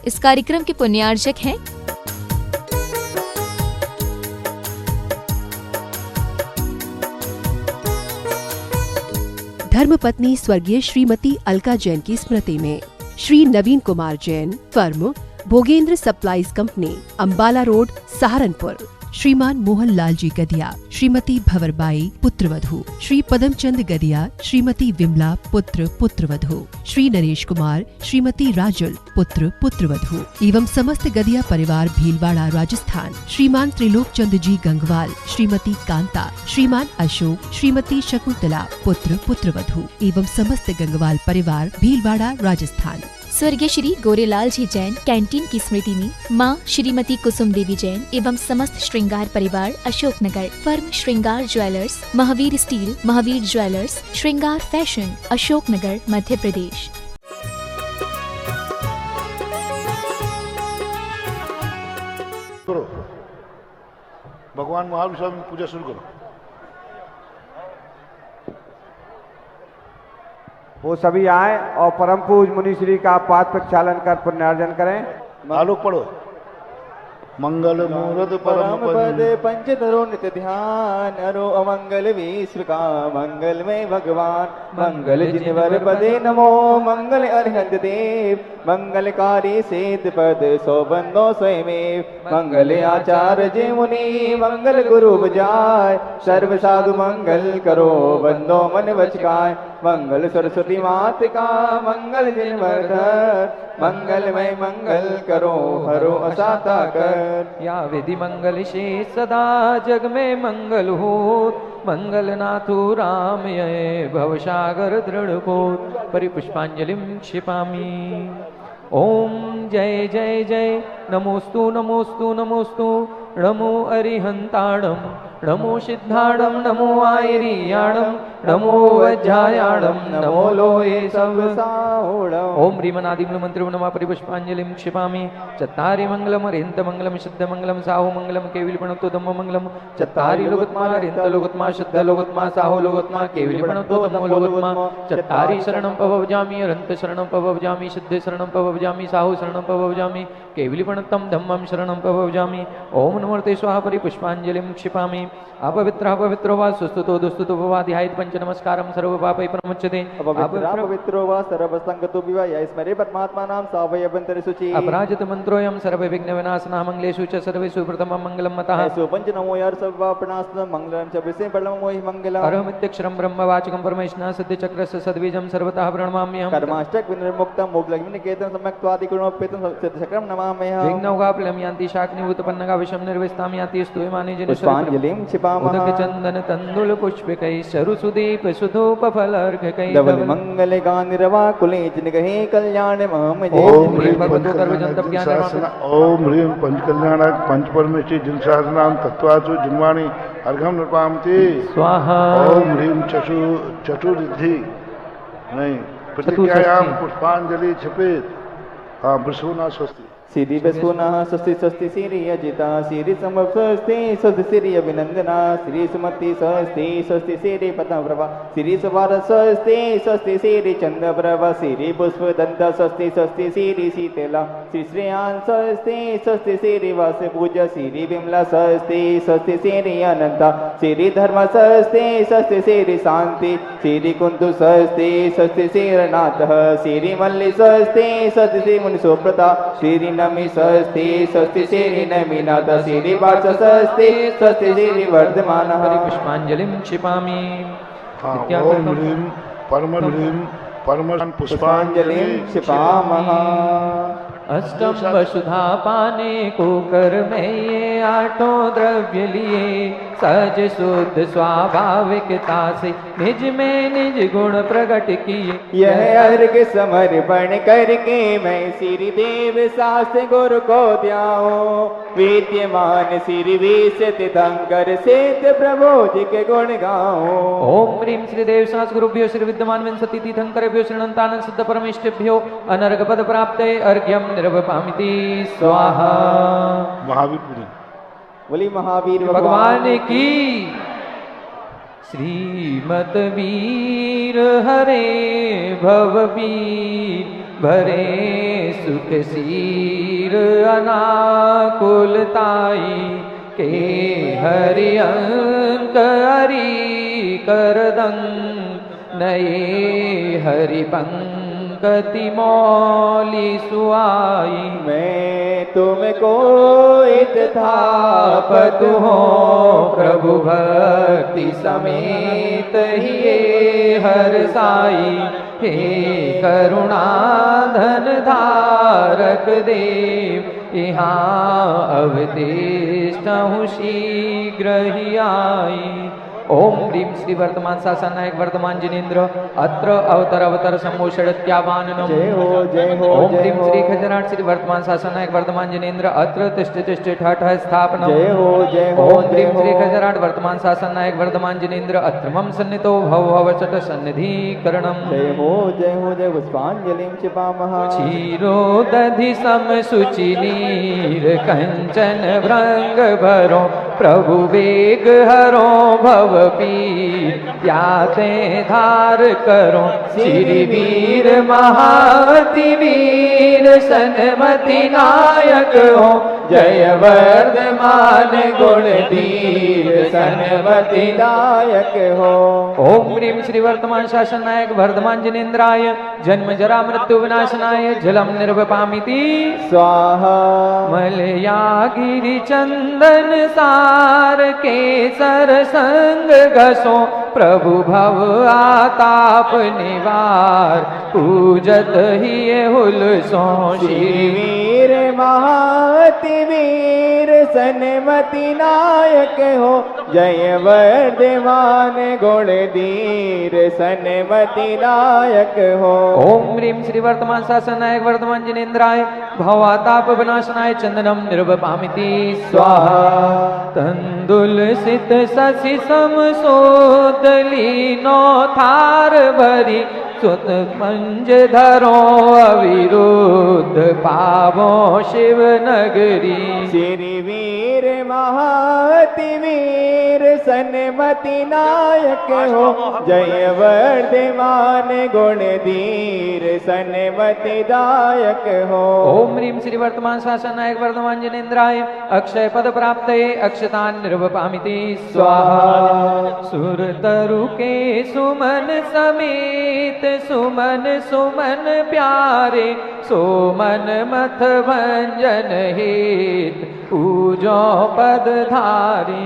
इस कार्यक्रम के पुण्यार्जक हैं धर्मपत्नी स्वर्गीय श्रीमती अलका जैन की स्मृति में Shri Naveen Kumar Jain, firm Bhogendra supplies company, Ambala road, Saharanpur. Shriman Mohan Lal ji Gadia, Shrimati भंवरबाई पुत्रवधू, Shri Padamchand Gadia, Shrimati Vimla पुत्र पुत्रवधू, श्री नरेश कुमार, श्रीमती राजुल पुत्र पुत्रवधू एवं समस्त गदिया परिवार भीलवाड़ा राजस्थान। श्रीमान त्रिलोक चंद जी गंगवाल, श्रीमती कांता, श्रीमान अशोक, श्रीमती शकुंतला पुत्र पुत्रवधू एवं समस्त गंगवाल परिवार भीलवाड़ा राजस्थान। स्वर्गीय श्री गोरेलाल जी जैन कैंटीन की स्मृति में मां श्रीमती कुसुम देवी जैन एवं समस्त श्रृंगार परिवार अशोकनगर। फर्म श्रृंगार jewellers, Mahavir steel, Mahavir jewellers, श्रृंगार फैशन, अशोकनगर, मध्य प्रदेश। करो भगवान महावीर स्वामी की पूजा शुरू करो। वो सभी आए और परम पूज मुनि श्री का पाद प्रक्षालन कर पुण्यार्जन करें। आलोक पढ़ो। मंगल मूर्त परम पद पंचधरो नित्य ध्यान, अरो अमंगल विश्व का मंगलमय भगवान। मंगल जिनवर पदे नमो, मंगल अरिहंत देव, मंगलकारी सिद्ध पद सो बंदो स्वयमेव। मंगल आचार्य जे मुनि, मंगल गुरु बजाय, सर्व साधु मंगल करो बंदो मन बचकाय। मंगल सरस्वती मात का, मंगल जिनवर धर, मंगलमय मंगल करो हरो असाता कर। या विधि मंगल शेष सदा जग में मंगल हो। मंगल नाथो राम ये भवसागर दृढ़ को, परिपुष्पांजलिं क्षिपामि। ओम जय जय जय नमोस्तु नमोस्तु नमोस्तु, नमो अरिहंताणम, नमो सिद्धाणम, नमो आयरियाणम, नमो वज्रायाणम, नमो लोये सर्वसाहुणम। ओम ह्रीमनादिमूल मंत्र नमः परिपुष्पांजलिं क्षिपामि। चत्तारि मंगलम अरिहंत मंगलम, सिद्ध मंगलम, साहु मंगलम, केविलपणतो धम्म मंगलम। चत्तारि लोकोत्मा अरिहंत लोकोत्मा, सिद्ध लोकोत्मा, साहु लोकोत्मा, केविलपणतो धम्म लोकोत्मा। चत्तारि शरणं पवव्जामि, अरहंत शरणं पवव्जामि, सिद्ध शरणं पवव्जामि, साहु शरणं पवव्जामि, केविलपणतं धम्मं शरणं पवव्जामि। ओम नमोते स्वाहा परिपुष्पांजलिं क्षिपामि। अपवित्रः पवित्रो वा सुस्तुतो दुस्तुतो वा ध्यायेत् पंच नमस्कारं सर्व पापै प्रमुच्यते। पवित्रो वा सर्वसंगतो विवा, या स्मरे परमात्मानां सावयवन्तरि शुचि। अपराजित मंत्रोऽयं सर्व विघ्न विनाशनः, मंगलेषु च सर्वेषु प्रथमं मंगलं मतः। सो पंच नमो यार सर्वापणास्तं, मंगलं च विषे परमं मोहि मंगलम्। अरहमित्यक्षरं ब्रह्मवाचकं परमेष्णः, सिद्धिचक्रस्य सद्बीजं सर्वतः प्रणमाम्यहम्। कर्माष्टक विनिर्मुक्तं मोक्षलग्निकेतं सम्यक्त्वादिगुणोपेतं सिद्धचक्रं नमाम्यहम्। विघ्नौघाप्लम यान्ति शाक्निभूतपन्नगा विषं निर्विस्तां याति स्तूयमानि जन पुष्पांजलिं क्षिपामः। उदक चंदन तंदुल पुष्पिकै, सरु सुदीप सुधूपफलर्घकै। धवल मंगल गानिरवा कुलेज निगहे कल्याण महम जय। ओम ह्रीं पंचकल्याणक पंचपरमेष्टि जिनशासनां तत्वासु जिन्वाणी अर्घम नृपामति स्वाहा। ओम ह्रीं चतुर्धि नहीं प्रतिज्ञायां पुष्पांजलि क्षिपेत। हाँ वृषुना स्वस्ति। श्री वसुना स्वस्ति स्वस्ति श्री अजिता, श्री संभव स्वस्ति स्वस्ति श्री अभिनंदना, श्री सुमति स्वस्ति स्वस्ति श्री पद्मप्रभा, श्री सुवार स्वस्ति स्वस्ति श्री चंद्रप्रभा, श्री पुष्पदंत स्वस्ति स्वस्ति श्री शीतला, श्री श्रेयान स्वस्ति स्वस्ति श्री वास पूजा, श्री विमला स्वस्ति स्वस्ति श्री अनंता, श्री धर्म स्वस्ति स्वस्ति श्री शांति, श्री कुंतु स्वस्ति स्वस्ति श्री नाथ, श्री मल्ली स्वस्ति स्वस्ति श्री मुनि सुप्रता, श्री नमी स्वस्ति स्वस्ति श्री नमीनाथ, श्री पार्थ स्वस्ति स्वस्ति श्री वर्धमान। पुष्पांजलिं क्षिपामि। ओम ह्रीं परम पुष्पांजलिं क्षिपामः। अष्टम वसुधा पाने को कर में ये आठों द्रव्य लिए, सहज शुद्ध स्वाभाविकता से निज में निज गुण प्रकट किए। यह अर्घ समर्पण करके मैं श्री देव शास्त्र गुरु को द्याऊं, विद्यमान श्री विशंकर सिद्ध प्रभु जी के गुण गाऊं। ओम ह्रीं श्री देव शास्त्र गुरुभ्यो श्री विद्यमान विंशति तीर्थंकरेभ्यो श्री अनंतानंद सिद्ध परमेष्ठिभ्यो अनर्घ पद प्राप्ते अर्घ्यम निर्वपामिति स्वाहा। महावीर पूजन। बोली महावीर भगवान की। श्रीमत वीर हरे भववीर भरे सुख एक सीर अनाकुलताई के हरि अंक हरि करदंग नये हरि पंकति मौली सुआई। मैं तुमको इत्थापतु हो प्रभु भक्ति समेत ही हर साई। हे करुणाधन धारक देव यहाँ अवतिष्ठहु शीघ्र ही आई। ओम ह्रीं श्री वर्तमान शासन नायक वर्तमान जिनेन्द्र अत्र अवतर अवतर सम्मोषणत्यावाननम। जय हो जय हो। ओम ह्रीं श्री खजराट श्री वर्तमान शासन नायक वर्तमान जिनेन्द्र अत्र तिष्ठ तिष्ठ ठठ स्थापनम। जय हो जय हो। ओम ह्रीं श्री खजराट वर्तमान शासन नायक वर्तमान जिनेन्द्र अत्र मम सन्नितो भव भवचट सन्निधिकरणम। जय हो जय पुष्पांजलिं क्षिपामः। क्षीरोदधि सम सुचि नीर कंचन भृंग भरो प्रभु वेग हरो भव पीर याते धार करो। श्री वीर महावती वीर सन्मति नायक हो जय वर्धमान गुणधीर सन्मति नायक हो। ओम ह्रीं श्री वर्तमान शासन नायक वर्धमान जिनेन्द्राय जन्म जरा मृत्यु विनाशनाय जलम निर्वपामिति स्वाहा। मलया गिरि चंदन सार केसर संग घसो प्रभु भव आताप निवार पूजत ही हुलसो। श्री वीर महावती वीर सन्मति नायक हो जय वर्धमान गुणधीर सन्मति नायक हो। ओम ह्रीं श्री वर्तमान शासन नायक वर्तमान जिनेन्द्राय भवाताप विनाशनाय चंदनम निर्वपामिति स्वाहा। तंदुल सित शशि सम सोदली नो थार भरी सुत पंज धरो अविरुद्ध पावो शिव नगरी। श्री वीर महावती वीर सन्मति नायक हो जय वर्धमान गुणधीर सन्मति दायक हो। ओम ह्रीं श्री वर्तमान शासन नायक वर्तमान जिनेन्द्राय अक्षय पद प्राप्त अक्षतान निर्वपामिति स्वाहा। सुर तरु के सुमन समेत सुमन सुमन प्यारे सोमन मथ भंजन हेत पूजो पद धारे।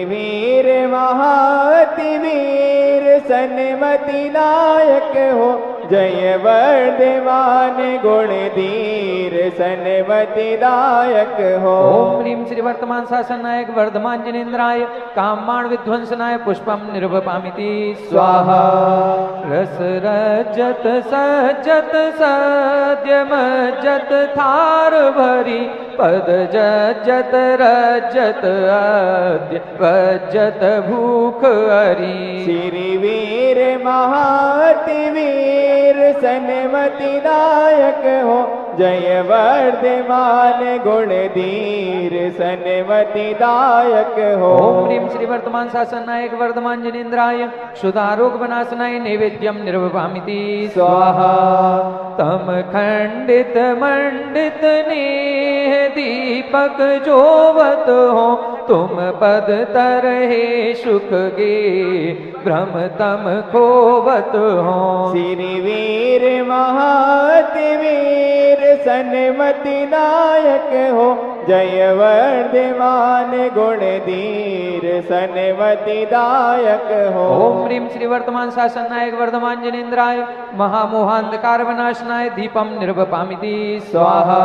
वीर महावती वीर सन्मति नायक हो जय वर्धमान गुणधीर सन्मति दायक हो। ओम ह्रीं श्री वर्तमान शासन नायक वर्धमान जिनेन्द्राय कामबाण विध्वंसनाय पुष्पम निर्वपामिति स्वाहा। रस रजत सजत सद्य मज्जत थार भरी पद जज्जत रजत अद्य वज्जत भूख हरी। श्री वीर महावती वीर सन्मति नायक हो जय वर्धमान गुणधीर सन्मति दायक हो। ओम ह्रीं श्री वर्तमान शासन नायक वर्धमान जिनेन्द्राय क्षुधारोग विनाशनाय नैवेद्यम निर्वपामिति स्वाहा। तम खंडित मंडित नेह दीपक जोवत हो तुम पद तरहे सुख गे भ्रम तम खोवत हो। श्री वीर महावती वीर सन्मति नायक हो जय वर्धमान गुणधीर सन्मति दायक हो। ओम ह्रीं श्री वर्तमान शासन नायक वर्धमान जिनेन्द्राय महामोहांधकार विनाशनाय दीपम निर्वपामिति स्वाहा।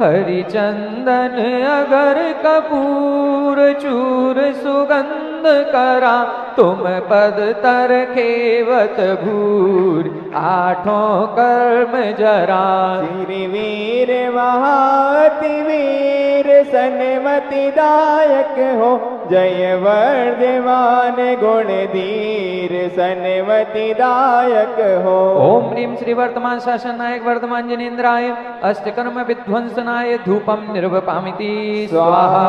हरिचंदन अगर कपूर चूर सुगंध करा तुम पद तर खेवत भूर आठों कर्म जरा। श्री वीर महावती वीर सन्मति दायक हो जय वर्धमान गुण धीर सन्मति दायक हो। ओम ह्रीं श्री वर्तमान शासन नायक वर्तमान जनेन्द्राय अष्टकर्म विध्वंसनाय धूपम निर्वपामिति स्वाहा।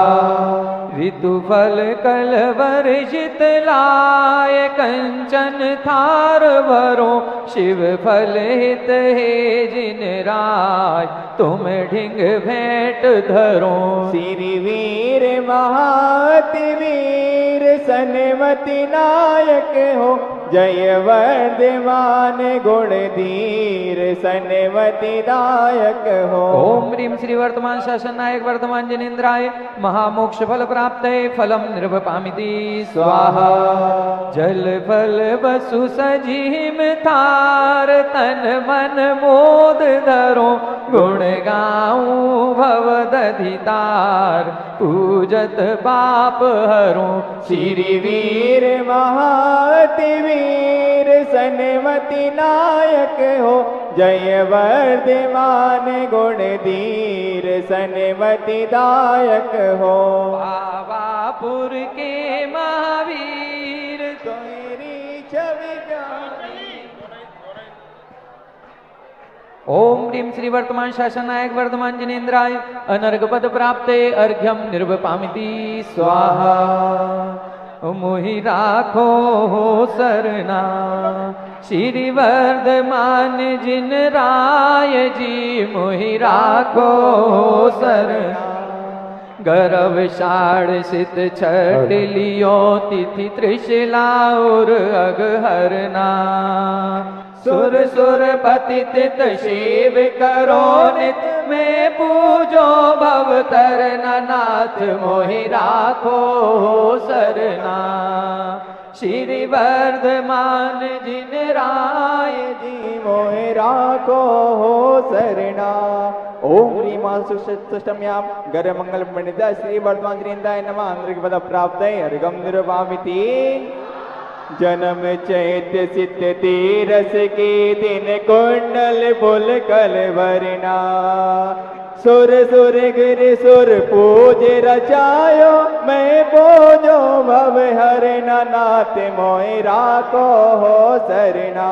ऋतु फल कल वर्षित लाय कंचन थार भरो शिव फल हित हे जिन राय तुम ढिंग भेंट धरो। श्री वीर महाति वीर सन्मति नायक हो जय वर्धमान गुण धीर सन्मति दायक हो। ओम ह्रीं श्री वर्तमान शासन नायक वर्तमान जनेन्द्राय महामोक्ष फल प्राप्त फलम निर्वपामिति स्वाहा। जल फल वसु सजीम थार तन मन मोद धरो गुण गाऊं भव दधितार पूजत पाप हरो। श्री वीर महाति वीर सन्मति नायक हो जय वर्धमान गुण धीर सन्मति दायक हो। बाबापुर के महावीर तेरी छवि प्यारी। ओम ह्रीं श्री वर्तमान शासन नायक वर्तमान जनेन्द्राय अनर्घ पद प्राप्ते अर्घ्यम निर्वपामिति स्वाहा। मोहि राखो सरना श्री वर्धमान जिन राय जी मोहि राखो सरना। गर्भ षाढ़ छठ लियो तिथि त्रिशला और अगहरना। सुर सुर पतित शिव करो नित में पूजो भव तरना नाथ मोहि राखो सरना। श्री वर्धमान जिन राय जी मोहि राखो सरना। ओम ह्रीं सुष्टम्याम गर मंगल पंडिता श्री वर्धमान जनेन्द्राय नमः। अंदर पद प्राप्त अर्घम निर्वामिति। जन्म चैत्य सिद्ध तीरस के दिन कुंडल फुल कल वरना। सुर सुर गिर सुर पूज रचायो मैं पूजो भव हरना नाथ मोहि राखो सरना।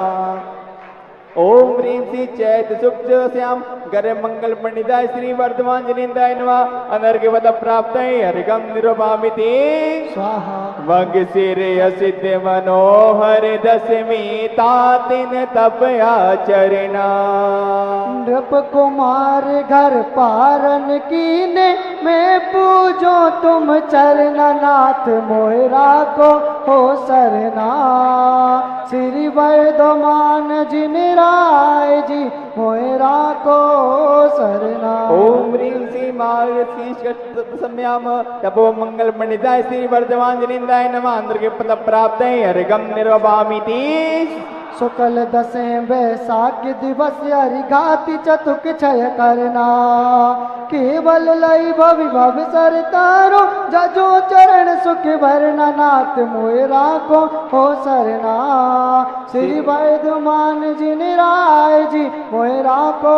ओम ह्रीं श्री चैत सुक्त श्याम गर मंगल पंडिताय श्री वर्धमान जनेन्द्राय नमः। अनर्घ पद प्राप्त अर्घम निर्वपामिति स्वाहा। वग सिर असिद्ध मनोहर दशमी तातिन तप आचरना। नृप कुमार घर पारन कीने मैं पूजो तुम चरना नाथ मोहि राखो हो सरना। श्री वर्धमान जिन राय जी मोहि राखो सरना। ओम ह्रीं श्री मार्गशीर्ष सम्याम तपो मंगल पंडिताय श्री वर्धमान जनेन्द्राय नमः। अंदर पद प्राप्त अर्घम निर्वपामिति। शुक्ल दशें बैसाख दिवस हरिघाति चतुक क्षय करना। केवल लई भवि भव सर तारो जजो चरण सुख भरना नाथ मोहि राखो हो सरना। श्री वर्धमान जिन राय जी मोहि राखो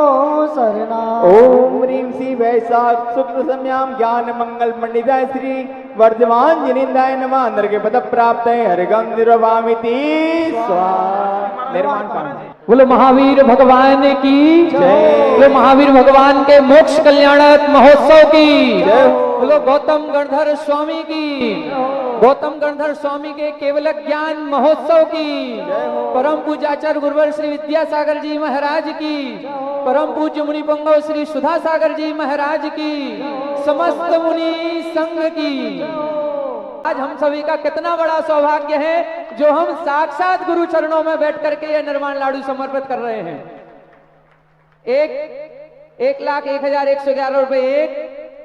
सरना। ओम ह्रीं श्री वैशाख शुक्ल सम्याम ज्ञान मंगल पंडिताय श्री वर्धमान जनेन्द्राय नमः। अंदर के पद प्राप्त अर्घम निर्वपामिति स्वाहा। निर्माण बोलो महावीर भगवान की जय। बोलो महावीर भगवान के मोक्ष कल्याणक महोत्सव की जय। बोलो गौतम गणधर स्वामी की। गौतम गणधर स्वामी के केवल ज्ञान महोत्सव की। परम पूज्याचार्य गुरुवर श्री विद्यासागर जी महाराज की। परम पूज्य मुनि पुंगव श्री सुधा सागर जी महाराज की। समस्त मुनि संघ की। आज हम सभी का कितना बड़ा सौभाग्य है जो हम साक्षात गुरु चरणों में बैठ करके ये निर्वाण लाडू समर्पित कर रहे हैं। 1,01,111 रुपए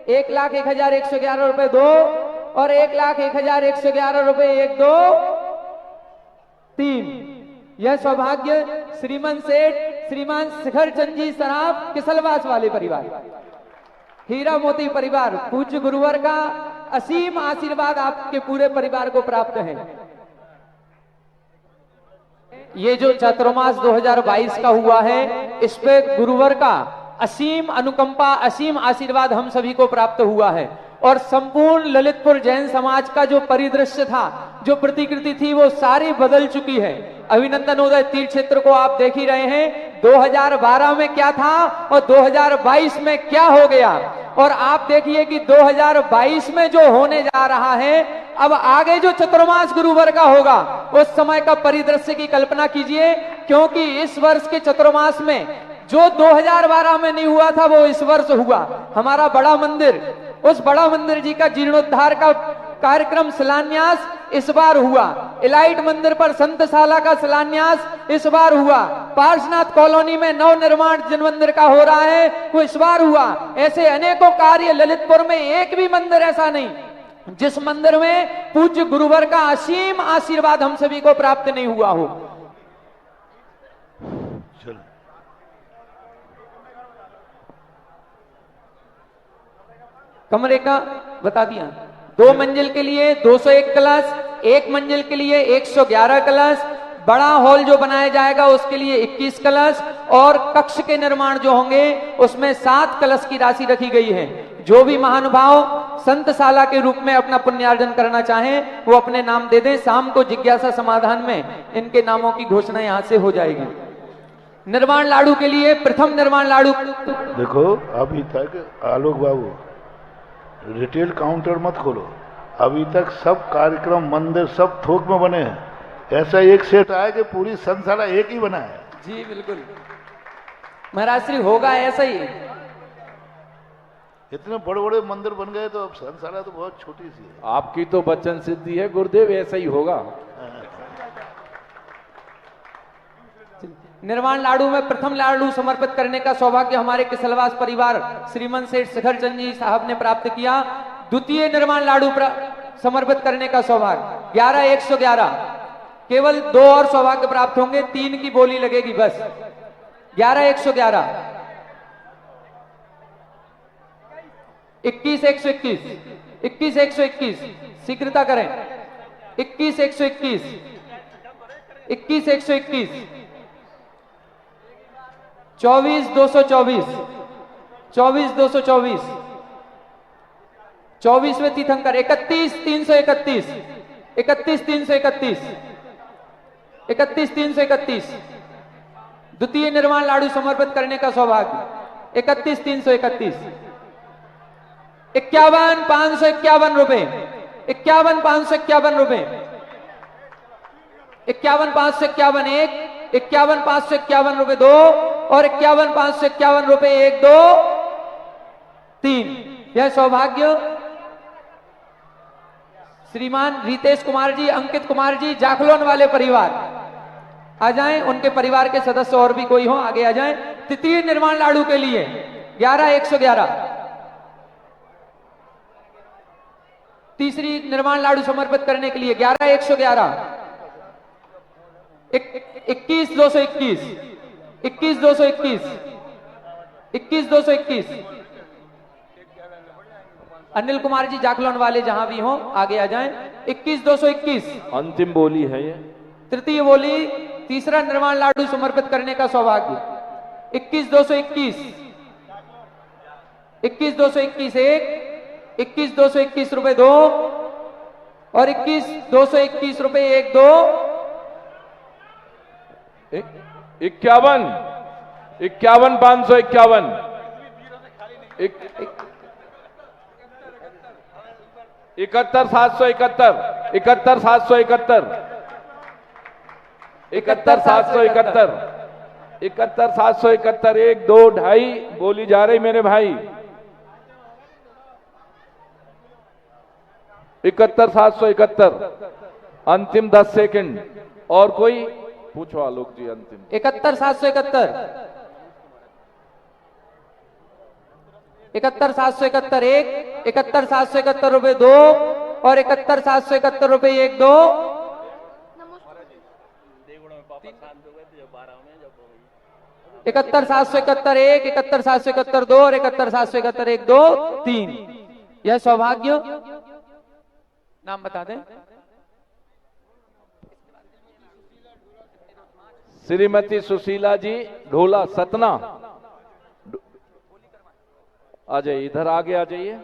1,01,111 रुपए 2 और 1,01,111 रुपए 1, 2, 3। यह सौभाग्य श्रीमान सेठ श्रीमान शिखर चंद जी सराफ किसलवास वाले परिवार, हीरा मोती परिवार, पूज्य गुरुवर का असीम आशीर्वाद आपके पूरे परिवार को प्राप्त है। ये जो चातुर्मास 2022 का हुआ है, इस पे गुरुवर का असीम अनुकंपा, असीम आशीर्वाद हम सभी को प्राप्त हुआ है। और संपूर्ण ललितपुर जैन समाज का जो परिदृश्य था, जो प्रतिकृति थी, वो सारी बदल चुकी है। अभिनंदन उदय तीर्थ क्षेत्र को आप देख ही रहे हैं, 2012 में क्या था और 2022 में क्या हो गया। और आप देखिए कि 2022 में जो होने जा रहा है, अब आगे जो चतुर्मास गुरुवार का होगा, उस समय का परिदृश्य की कल्पना कीजिए, क्योंकि इस वर्ष के चतुर्मास में जो 2012 में नहीं हुआ था, वो इस वर्ष हुआ। हमारा बड़ा मंदिर, उस बड़ा मंदिर जी का जीर्णोद्धार का कार्यक्रम शिलान्यास इस बार हुआ। इलाइट मंदिर पर संतशाला का शिलान्यास इस बार हुआ। पार्श्वनाथ कॉलोनी में नव निर्माण जिन मंदिर का हो रहा है, वो इस बार हुआ। ऐसे अनेकों कार्य ललितपुर में, एक भी मंदिर ऐसा नहीं जिस मंदिर में पूज्य गुरुवर का असीम आशीर्वाद हम सभी को प्राप्त नहीं हुआ हो। कमरे का बता दिया। 2 मंजिल के लिए 201 कलश, 1 मंजिल के लिए 111 कलश, बड़ा हॉल जो बनाया जाएगा उसके लिए 21 कलश, और कक्ष के निर्माण जो होंगे उसमें 7 कलश की राशि रखी गई है। जो भी महानुभाव संतशाला के रूप में अपना पुण्यार्जन करना चाहें, वो अपने नाम दे दें। शाम को जिज्ञासा समाधान में इनके नामों की घोषणा यहां से हो जाएगी। निर्माण लाडू के लिए प्रथम निर्माण लाडू, देखो अभी तक आलोक बाबू रिटेल काउंटर मत खोलो, अभी तक सब कार्यक्रम मंदिर सब थोक में बने हैं। ऐसा एक सेट आया कि पूरी संसाला एक ही बना है। जी बिल्कुल महाराज श्री, होगा ऐसा ही। इतने बड़े बड़े मंदिर बन गए तो अब संसाला तो बहुत छोटी सी है। आपकी तो बच्चन सिद्धि है गुरुदेव, ऐसा ही होगा। निर्माण लाडू में प्रथम लाडू समर्पित करने का सौभाग्य हमारे किसलवास परिवार श्रीमंत सेठ शिखर चंद जी साहब ने प्राप्त किया। द्वितीय निर्माण लाडू समर्पित करने का सौभाग्य 11,111, केवल 2 और सौभाग्य प्राप्त होंगे, 3 की बोली लगेगी बस। 11,111, 21,121, 21,121, शीघ्रता करें। 21,121, 21,121, 24,224, 24,224, 24वें तीर्थंकर 31,331, 31,331, 31,331, द्वितीय निर्माण लाडू समर्पित करने का सौभाग्य 31,331, 51,551 रुपए, 51,551 रुपए, 51,551 1, 51,551 रुपए 2, और 51,551 रुपए 1, 2, 3। यह सौभाग्य श्रीमान रितेश कुमार जी, अंकित कुमार जी, जाखलोन वाले परिवार आ जाएं, उनके परिवार के सदस्य और भी कोई हो आगे आ जाएं। तृतीय निर्माण लाडू के लिए 11,111, तीसरी निर्माण लाडू समर्पित करने के लिए 11,111, 21,221, 21,221, 21,221। अनिल कुमार जी जाखलोन वाले जहां भी हो आगे आ जाएं। 21,221 अंतिम बोली है ये। तृतीय बोली, तीसरा निर्माण लाडू समर्पित करने का सौभाग्य 21,221, 21,221 1, 21,221 रुपए 2, और 21,221 रुपए 1, 2, 51, 51,551, 71,771, 71,771, 71,771, 71,771, 1, 2, 2.5 बोली जा रही मेरे भाई। 71,771, अंतिम 10 सेकंड। और कोई पूछो आलोक जी अंतिम। 71,771, 71,771 1, 71,771 रुपए 2, और 71,771 रुपए 1, 2, 71,771 1, 71,771 2, और 71,771 1, 2, 3। यह सौभाग्य नाम बता दें। श्रीमती सुशीला जी ढोला सतना, आ जाइए, इधर आगे आ जाइए।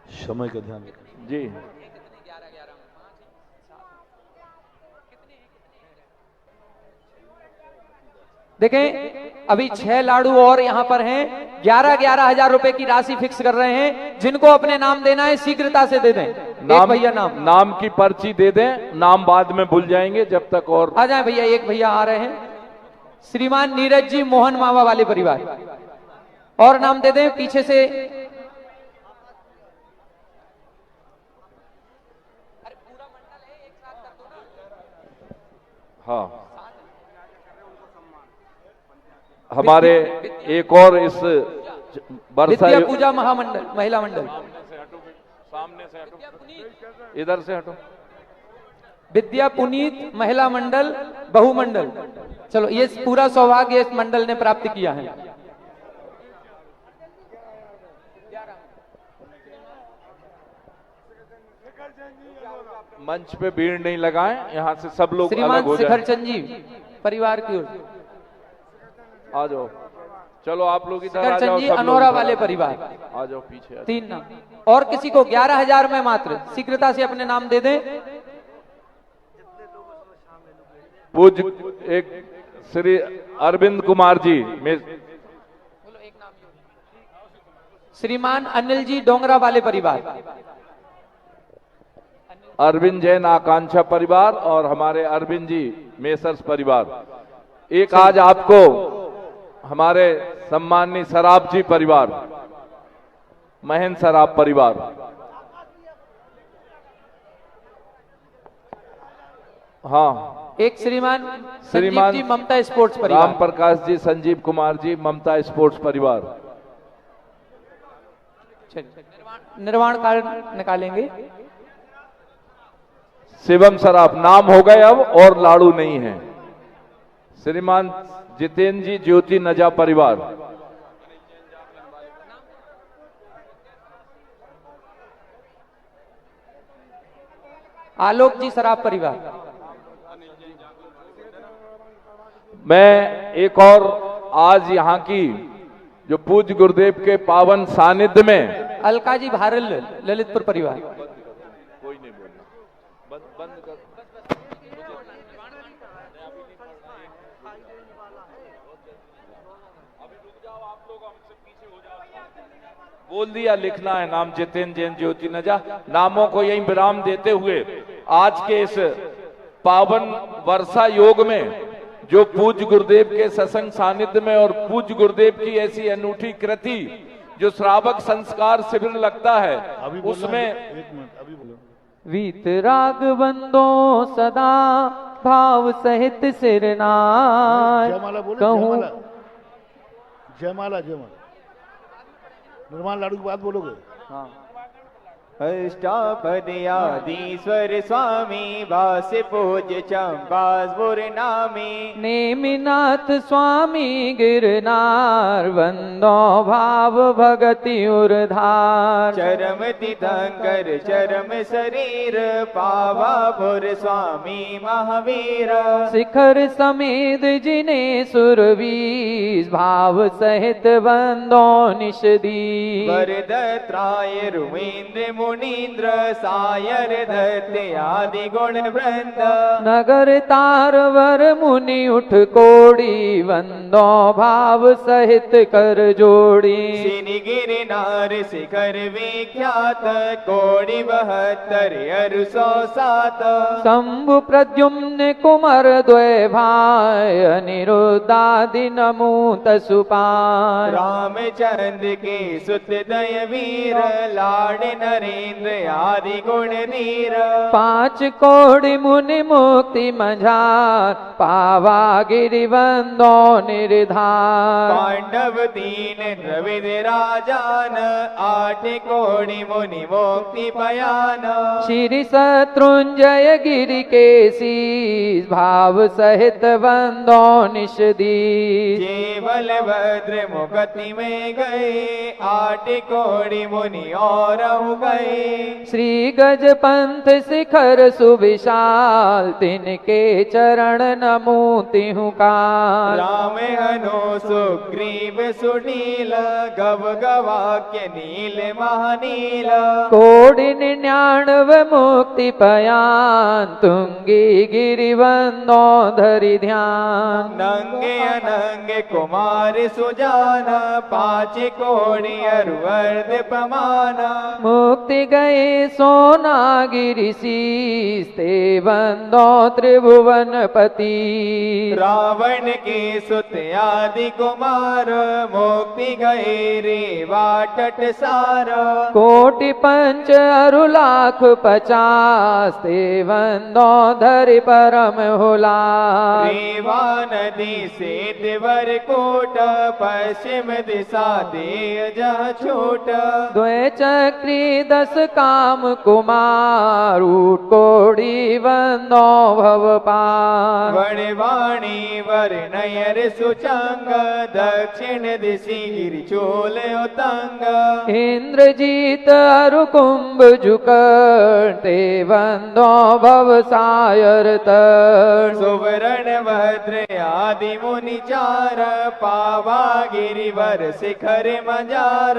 समय का ध्यान रखें जी। देखें अभी 6 लाडू और यहाँ पर हैं। 11-11 हजार रुपए की राशि फिक्स कर रहे हैं। जिनको अपने नाम देना है शीघ्रता से दे दें। एक भैया नाम की पर्ची दे दें, नाम बाद में भूल जाएंगे जब तक। और आ जाए भैया, एक भैया आ रहे हैं, श्रीमान नीरज जी, मोहन मावा वाले परिवार। और नाम दे दें पीछे से। हाँ, हमारे एक और इस वर्षा विद्या पूजा महामंडल, महिला मंडल, सामने से हटो, इधर से हटो। विद्या पुनीत महिला मंडल बहुमंडल। चलो, ये पूरा सौभाग्य इस मंडल ने प्राप्त किया है। मंच पे भीड़ नहीं लगाएं, यहाँ से सब लोग अलग श्रीमान हो जाएं। शिखर चंद जी परिवार की ओर आ जाओ, चलो आप लोग इधर आ शिखर जाओ। चंद जी सब लोग अनोरा इधर वाले आ जाओ। परिवार। आ जाओ पीछे आ जाओ। 3 नाम। और किसी को 11,000 में मात्र शीघ्रता से अपने नाम दे दें। पूज्य एक श्री अरविंद कुमार जी में, श्रीमान अनिल जी डोंगरा वाले परिवार, अरविंद जैन आकांक्षा परिवार और हमारे अरविंद जी मेसर्स परिवार। एक आज आपको हमारे सम्माननीय सराब जी परिवार, महेंद्र सराब परिवार। हाँ, एक श्रीमान श्रीमान संजीव जी ममता स्पोर्ट्स परिवार, राम प्रकाश जी, संजीव कुमार जी, ममता स्पोर्ट्स परिवार। निर्वाण कार्ड निकालेंगे। शिवम सराफ नाम हो गए अब, और लाड़ू नहीं है। श्रीमान जितेंद्र जी ज्योति नजा परिवार। आलोक जी सराफ परिवार। मैं एक और आज यहाँ की जो पूज्य गुरुदेव के पावन सानिध्य में, अलका जी भारल ललितपुर परिवार। कोई नहीं बोलना, बंद कर। बोल दिया, लिखना है नाम जितेंद्र जैन ज्योति नजा। नामों को यही विराम देते हुए आज के इस पावन वर्षा योग में जो पूज्य गुरुदेव के सत्संग सानिध्य में और पूज्य गुरुदेव की ऐसी अनूठी कृति जो श्रावक संस्कार शिविर लगता है, उसमें वीतराग बंदो सदा भाव सहित सिरनाय जयमाला बोले, कहूं। जयमाला निर्माण लाडू की बात बोलोगे। हाँ। अष्टापदयाधीश्वर स्वामी वास पूज्य चंपासपुर नामी नेमिनाथ स्वामी गिरनार वंदो भाव भगति उर्धार चरम तीर्थंकर चरम शरीर पावापुर स्वामी महावीर शिखर समेत जिने सुरवीर भाव सहित वंदो निषदी वरदत्राय रुमेंद्र मुनीन्द्र सायर दत्त आदि गुण वृंद नगर तारवर मुनि उठ कोड़ी वंदो भाव सहित कर जोड़ी सिनि गिरनार शिखर विख्यात कोड़ी 72 अरु 107 शंभु प्रद्युम्न कुमार द्वय भाई अनिरुद्धादि नमूत सुपान रामचंद्र के सुत दय वीर लाड नरेंद्र आदि गुण धीर 5 कोड़ी मुनि मुक्ति मझार पावा गिरि वंदो निर्धार पांडव 3 द्रविद राजान 8 कोड़ी मुनि मुक्ति पयान श्री शत्रुंजय गिरि के शीस भाव सहित वंदो निषदी केवल भद्र मुक्ति में गए 8 कोड़ी मुनि और गए गए। श्री गज पंथ शिखर सुविशाल तिनके चरण नमो तिहु काल। राम हनो सुग्रीव सुनील गव गवाक्य नील महानील। कोटि 99 मुक्ति पयान तुंगी गिरिवंदो धरि ध्यान। नंगे अनंगे कुमार सुजान पाँच कोटि अरुवर्ध प्रमाण। मुक्ति गए सोनागिरि शीस ते वंदो त्रिभुवन पति। रावण के सुत आदि कुमार मुक्ति गए रेवा तट सार। कोटि पंच अरु लाख 50 ते वंदो धरि परम हुलास। रेवा नदी से दिवर कोट पश्चिम दिशा दे जहाँ छोट। द्वै चक्री 10 काम कुमार ऊट कोड़ी वंदो भव पार। वणवाणी वर नयर सुचंग दक्षिण दिशि गिरिचोल उतंग। इंद्रजीत अरु कुंभ झुकते वंदो भव सायर तर। सुवर्ण भद्र आदि मुनि चार पावा गिरिवर शिखर मजार।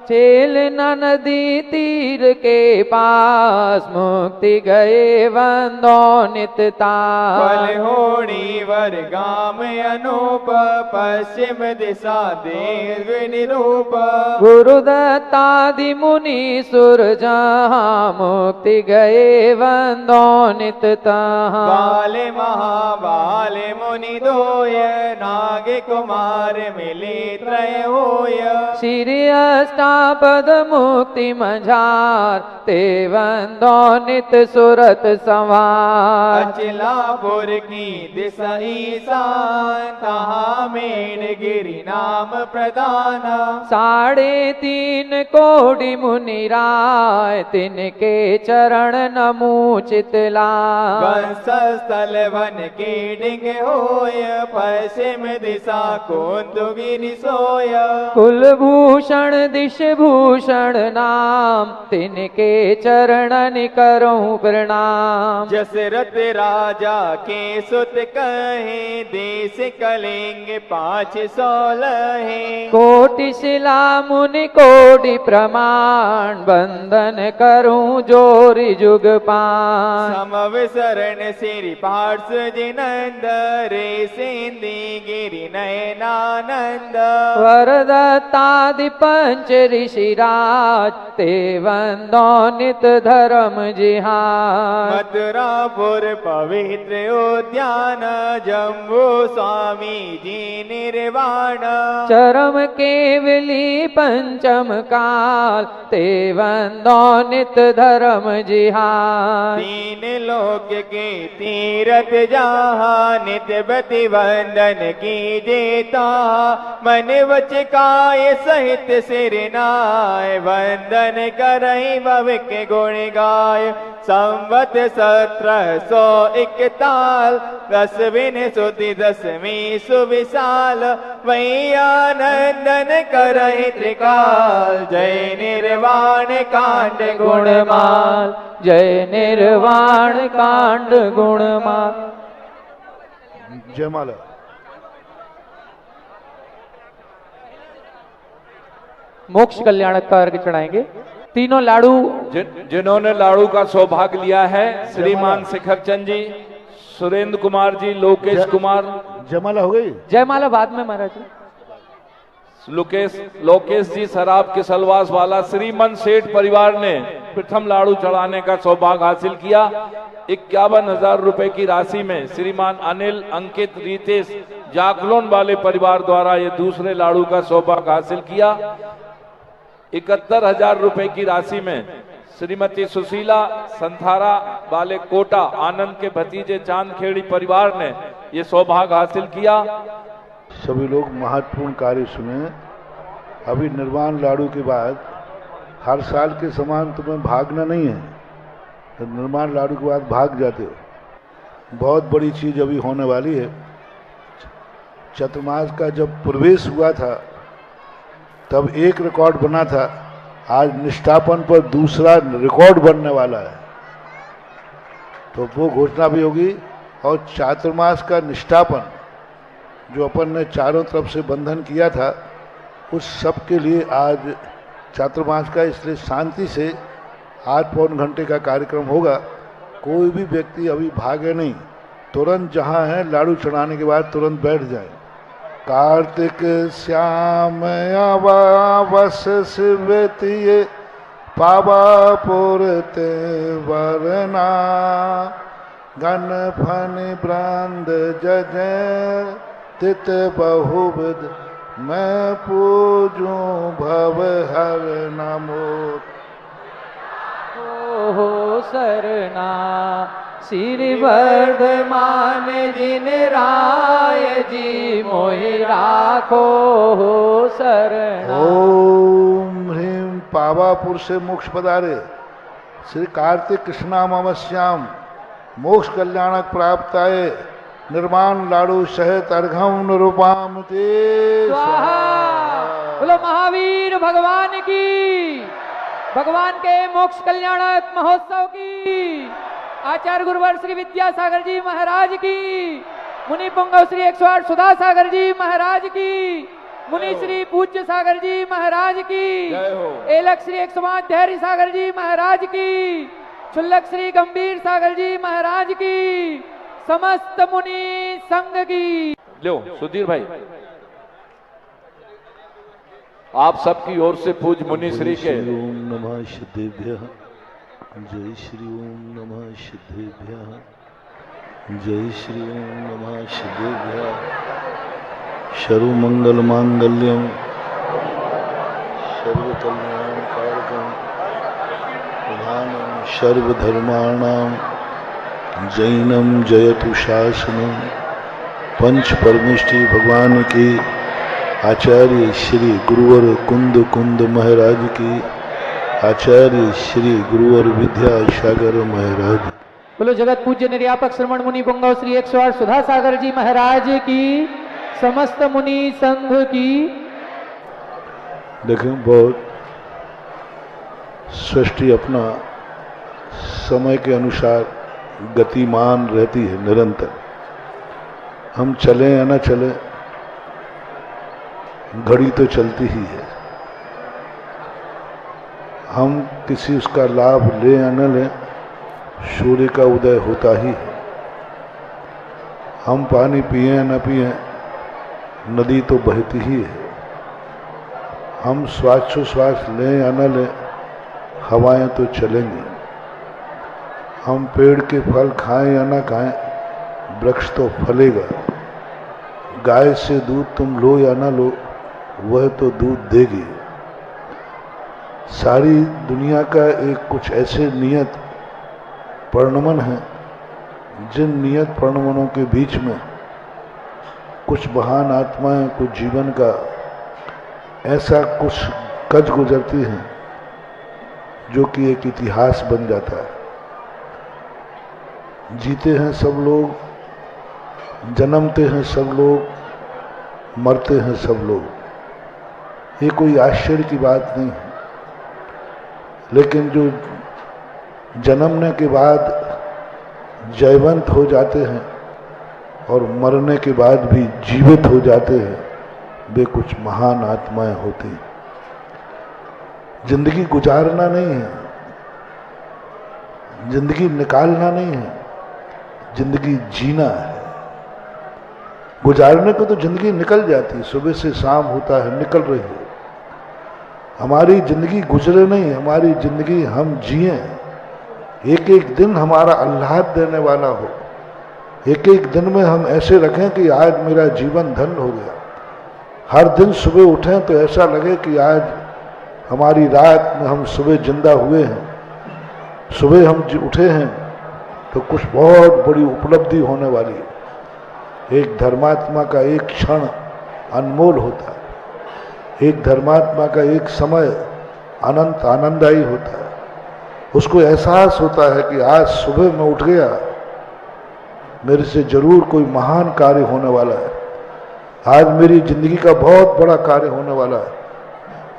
चेल नदी तीर के पास मुक्ति गए वंदो नितता। फल होड़ी वर गाम अनूप पश्चिम दिशा देव निरूप। गुरुदत्तादि मुनि सुर जहाँ मुक्ति गए वंदो नितता। बाले महाबाल मुनि दोय नाग कुमार मिले त्रय होय। श्री अष्टापद मुक्ति मझार ते वंदो नित सुरत संवार। अचलापुर की दिशा ईशान तहाँ मेन गिरि नाम प्रदान। 3.5 कोटि मुनि राय तिनके चरण नमो चितलाय। वंशस्थल वन के डिंग होय पश्चिम दिशा कोंदगिरि सोय। कुलभूषण दिश भूषण नाम तिनके चरणन करऊं प्रणाम। जसरथ राजा के सुत कहे देश कलिंग 516। कोटि शिला मुनि कोटि प्रमाण बंधन करूं जोरि जुग पान। समविसरण श्री पार्श्व जिनंद रे सिंधी गिरि नयनानंद। वरदत्तादि पंच ऋषिराज ते वंदो नित धर्म जिहार। मथुरापुर पवित्र उद्यान जम्बू स्वामी जी निर्वाण। चरम केवली पंचम काल ते वंदो नित धर्म जिहार। 3 लोक के तीरथ जहाँ नित्य बति वंदन की जेता। मन वच काय सहित सिर नाय वंदन करई भव के गुण गाय। संवत 1741 दसविन सुति दसवीं सुविशाल। वही आनंदन करहि त्रिकाल जय निर्वाण कांड गुणमाल। जय निर्वाण कांड गुणमाल। जयमाला। मोक्ष कल्याणक का अर्घ चढ़ाएंगे। तीनों लाड़ू जिन्होंने लाड़ू का सौभाग्य लिया है श्रीमान शिखर चंद जी, सुरेंद्र कुमार जी, लोकेश कुमार। जयमाला हो गई। जयमाला बाद में महाराज जी। लोकेश जी शराब के सलवास वाला श्रीमन सेठ परिवार ने प्रथम लाड़ू चढ़ाने का सौभाग्य हासिल किया। 51,000 रुपए की राशि में श्रीमान अनिल, अंकित, रितेश जाकलोन वाले परिवार द्वारा ये दूसरे लाड़ू का सौभाग्य हासिल किया। 71,000 रुपए की राशि में श्रीमती सुशीला संथारा वाले कोटा आनंद के भतीजे चांदखेड़ी परिवार ने ये सौभाग्य हासिल किया। सभी लोग महत्वपूर्ण कार्य सुने। अभी निर्वाण लाड़ू के बाद हर साल के समान तुम्हें भागना नहीं है। तो निर्माण लाड़ू के बाद भाग जाते हो। बहुत बड़ी चीज अभी होने वाली है। चतुर्मास का जब प्रवेश हुआ था तब एक रिकॉर्ड बना था, आज निष्ठापन पर दूसरा रिकॉर्ड बनने वाला है, तो वो घोषणा भी होगी। और चातुर्मास का निष्ठापन जो अपन ने चारों तरफ से बंधन किया था, उस सब के लिए आज चातुर्मास का, इसलिए शांति से 8-पौन घंटे का कार्यक्रम होगा। कोई भी व्यक्ति अभी भागे नहीं, तुरंत जहाँ है लाडू चढ़ाने के बाद तुरंत बैठ जाए। कार्तिक श्याम अमावस शिवतिये पावा पुरते वरना गण फन ब्रांद जज तित बहुविध मैं पूजूं भव हर नमो हो सरना श्री वर्धमान जिन राय जी मोहि राखो हो सरना। ओम ह्रीम पावापुर से मोक्ष पधारे श्री कार्तिक कृष्णामावस्याम मोक्ष कल्याणक प्राप्ताये निर्माण लाडू सहित अर्घम निरूपाम ते स्वाहा। बोलो महावीर भगवान की, भगवान के मोक्ष कल्याणक महोत्सव की, आचार्य गुरुवर श्री विद्यासागर जी महाराज की, मुनि पुंगव श्री 108 सुधा सागर जी महाराज की, मुनि श्री पूज्य सागर जी महाराज की, एलक श्री 105 धैर्य सागर जी महाराज की, क्षुल्लक श्री गंभीर सागर जी महाराज की, समस्त मुनि संघ की। लो सुधीर भाई, आप सबकी ओर से पूज मुनि श्री के ओम नमः सिद्धेभ्यः। जय श्री ओम नमः सिद्धेभ्यः। जय श्री ओम नमः सिद्धेभ्यः। सर्वमंगल मांगल्यम सर्वकल्याणकारकम प्रधानम सर्वधर्माणाम जैनम जयतु शासनम। पंच परमेष्ठी भगवान की, आचार्य श्री गुरुवर कुंद कुंद महाराज की, आचार्य श्री गुरुवर विद्यासागर महाराज। बोलो जगत पूज्य निर्यापक श्रवण मुनि पुंगव श्री 108 सुधा सागर जी महाराज की, समस्त मुनि संघ की। देखें, बहुत सृष्टि अपना समय के अनुसार गतिमान रहती है निरंतर। हम चले या न चले, घड़ी तो चलती ही है। हम किसी उसका लाभ ले या न लें, सूर्य का उदय होता ही है। हम पानी पिए या न पिए, नदी तो बहती ही है। हम श्वासोश्वास लें या न लें, हवाएं तो चलेंगी। हम पेड़ के फल खाएं या न खाएं, वृक्ष तो फलेगा। गाय से दूध तुम लो या न लो, वह तो दूध देगी। सारी दुनिया का एक कुछ ऐसे नियत परिणमन है, जिन नियत परिणमनों के बीच में कुछ महान आत्माएं, कुछ जीवन का ऐसा कुछ कज गुजरती हैं जो कि एक इतिहास बन जाता है। जीते हैं सब लोग, जन्मते हैं सब लोग, मरते हैं सब लोग। ये कोई आश्चर्य की बात नहीं है। लेकिन जो जन्मने के बाद जयवंत हो जाते हैं और मरने के बाद भी जीवित हो जाते हैं, वे कुछ महान आत्माएं होती हैं। जिंदगी गुजारना नहीं है, जिंदगी निकालना नहीं है, जिंदगी जीना है। गुजारने को तो जिंदगी निकल जाती है, सुबह से शाम होता है, निकल रही है। हमारी जिंदगी गुजरे नहीं, हमारी जिंदगी हम जिए। एक एक दिन हमारा आह्लाद देने वाला हो। एक एक दिन में हम ऐसे रखें कि आज मेरा जीवन धन्य हो गया। हर दिन सुबह उठें तो ऐसा लगे कि आज हमारी रात में हम सुबह जिंदा हुए हैं। सुबह हम उठे हैं तो कुछ बहुत बड़ी उपलब्धि होने वाली है। एक धर्मात्मा का एक क्षण अनमोल होता है। एक धर्मात्मा का एक समय अनंत आनंददायी होता है। उसको एहसास होता है कि आज सुबह मैं उठ गया, मेरे से जरूर कोई महान कार्य होने वाला है। आज मेरी जिंदगी का बहुत बड़ा कार्य होने वाला है।